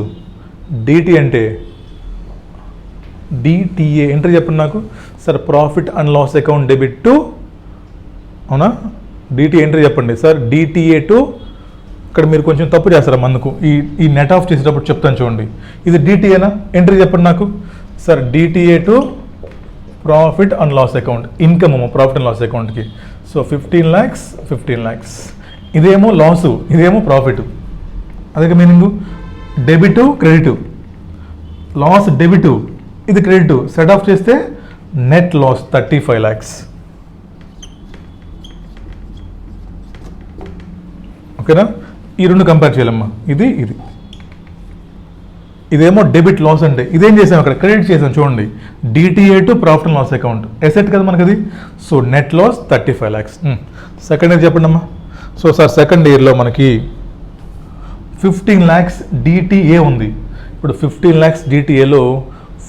డిటి అంటే డిటిఏ ఎంట్రీ చెప్పండి నాకు. Sir profit and loss account debit to అవునా? డిటి ఎంట్రీ చెప్పండి సార్. డిటిఏ టు ఇక్కడ మీరు కొంచెం తప్పు చేస్తారా అందుకు ఈ నెట్ ఆఫ్ చేసేటప్పుడు చెప్తాను చూడండి. ఇది డిటిఏనా? ఎంట్రీ చెప్పండి నాకు. Sir DTA to profit and loss account income అమ్మ ప్రాఫిట్ అండ్ లాస్ అకౌంట్కి. So 15 lakhs. ఇదేమో లాసు, ఇదేమో ప్రాఫిట్. అదే meaning. Debit credit. Loss debit, ఇది క్రెడిట్. సెట్ ఆఫ్ చేస్తే నెట్ లాస్ 35 lakhs. ఓకేనా? ఈ రెండు కంపేర్ చేయాలమ్మా. ఇది ఇదేమో డెబిట్ లాస్ అంటే ఇదేం చేసాం అక్కడ? క్రెడిట్ చేసాం చూడండి. DTA to profit and loss account asset కదా మనకి అది. So net loss 35 lakhs. Second year చెప్పండి అమ్మా. సో సార్ సెకండ్ ఇయర్లో మనకి 15 lakhs డిటిఏ ఉంది. ఇప్పుడు 15 lakhs డిటిఏలో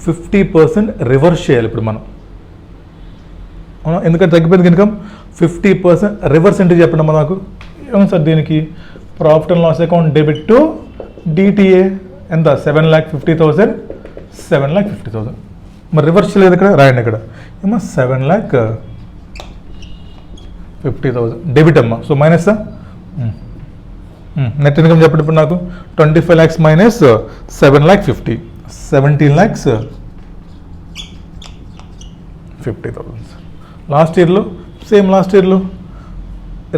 50% రివర్స్ చేయాలి ఇప్పుడు మనం. అవునా? ఎందుకంటే తగ్గిపోయింది ఇన్కమ్. 50% రివర్స్ అంటే చెప్పండి అమ్మా నాకు. ఏమో సార్ దీనికి profit and loss account debit to DTA ఎంత? 7,50,000. 7,50,000. మరి రివర్స్ చేయలేదు ఇక్కడ, రాయండి ఇక్కడ. ఏమో 7,50,000 డెబిట్ అమ్మా. సో మైనస్ నెట్ ఇన్కమ్ చెప్పండి ఇప్పుడు నాకు. 25 lakhs మైనస్ 7,50,000 17,50,000. లాస్ట్ ఇయర్లో సేమ్. లాస్ట్ ఇయర్లో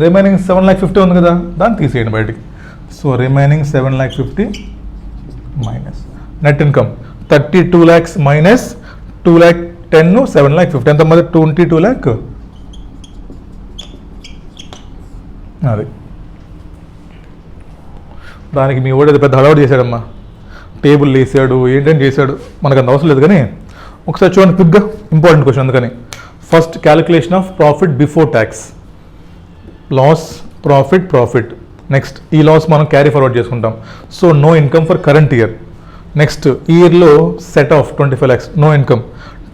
రిమైనింగ్ 7,50,000 ఉంది కదా, దాన్ని తీసేయండి బయటికి. So remaining 7,50,000 minus net income 32 lakhs minus 2,10,000 7,50,000 ఎంత మరి? 22 lakh. అది దానికి మీ ఓడి పెద్ద హడావుడి చేశాడమ్మా. టేబుల్ వేసాడు, ఏంటని చేశాడు, మనకు అంత అవసరం లేదు. కానీ ఒకసారి చూడండి క్విక్గా, ఇంపార్టెంట్ క్వశ్చన్. అందుకని first calculation of profit before tax. Loss profit. Next ఈ లాస్ మనం క్యారీ ఫార్వర్డ్ చేసుకుంటాం. So no income for current year. Next ఇయర్లో set off 25 lakhs no income.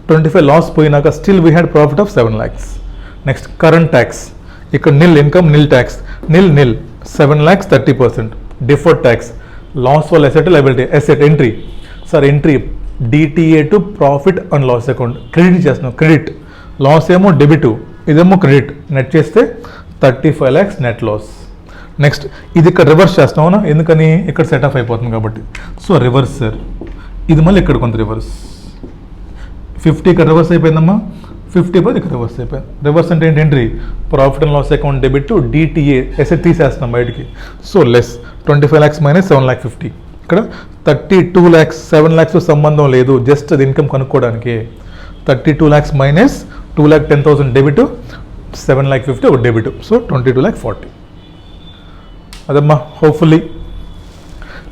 25 loss పోయినాక still we had profit of 7 lakhs. Next current tax. ఇక్కడ nil income nil tax nil 7 lakhs 30%. Deferred tax loss వల్ల asset liability asset entry. Sir entry DTA to profit and loss account credit చేస్తున్నాం. Credit loss ఏమో debit, ఇదేమో credit. Net చేస్తే 35 lakhs net loss. Next ఇది ఇక్కడ reverse చేస్తామన్నా, ఎందుకని? ఇక్కడ set of అయిపోతుంది కాబట్టి. So reverse sir. ఇది మళ్ళీ ఇక్కడ కొంత రివర్స్. 50 ఇక్కడ రివర్స్ అయిపోయిందమ్మా. 50 పోతే ఇక్కడ రివర్స్ అయిపోయింది. రివర్స్ అంటే ఏంటి? Entry profit and loss account debit to DTA asset తీసేస్తున్నాం బయటికి. So less 25 lakhs minus 7,50,000. ఇక్కడ 32 lakhs 7 lakhs సంబంధం లేదు, జస్ట్ అది ఇన్కమ్ కనుక్కోవడానికి. 32 lakhs మైనస్ 2,10,000 డెబిట్ 7,50,000 ఒక డెబిట్. సో 22,40,000. అదమ్మా. హోప్ఫుల్లీ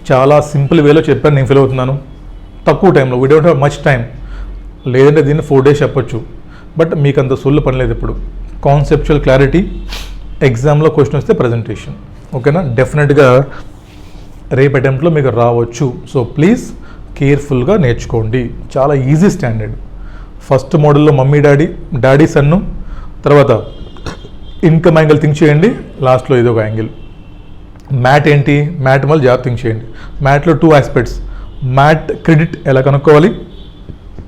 చాలా సింపుల్ వేలో చెప్పాను. నేను ఫీల్ అవుతున్నాను తక్కువ టైంలో. We don't have much time. లేదంటే దీన్ని 4 days చెప్పొచ్చు. బట్ మీకు అంత సొల్లు పని లేదు. ఇప్పుడు కాన్సెప్చువల్ క్లారిటీ, ఎగ్జామ్లో క్వశ్చన్ వస్తే ప్రజెంటేషన్. ఓకేనా? డెఫినెట్గా రేపు అటెంప్ట్లో మీకు రావచ్చు. సో ప్లీజ్ కేర్ఫుల్గా నేర్చుకోండి. చాలా ఈజీ స్టాండర్డ్. ఫస్ట్ మోడల్లో మమ్మీ డాడీ సన్ను, తర్వాత ఇన్కమ్ యాంగిల్ థింక్ చేయండి, లాస్ట్లో ఇదొక యాంగిల్. మ్యాట్ ఏంటి? మ్యాట్ మళ్ళీ జాబ్ థింక్ చేయండి. మ్యాట్లో 2 aspects. మ్యాట్ క్రెడిట్ ఎలా కనుక్కోవాలి,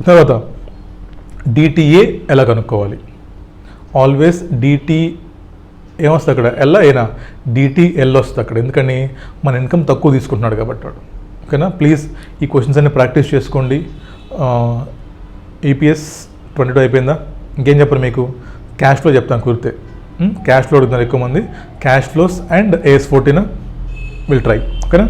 తర్వాత డిటిఏ ఎలా కనుక్కోవాలి. ఆల్వేస్ డిటి ఏమొస్తుంది అక్కడ, ఎల్ ఏనా, డిటిఎల్ వస్తుంది అక్కడ, ఎందుకని మన ఇన్కమ్ తక్కువ తీసుకుంటున్నాడు కాబట్టి వాడు. ఓకేనా, ప్లీజ్ ఈ క్వశ్చన్స్ అన్ని ప్రాక్టీస్ చేసుకోండి. ఈపీఎస్ 22 అయిపోయిందా, ఇంకేం చెప్పరు మీకు, క్యాష్ ఫ్లో చెప్తాను కుదిరితే. క్యాష్ ఫ్లో అడుగుతున్నారు ఎక్కువ మంది, cash flows and AS 14 will try. ఓకేనా.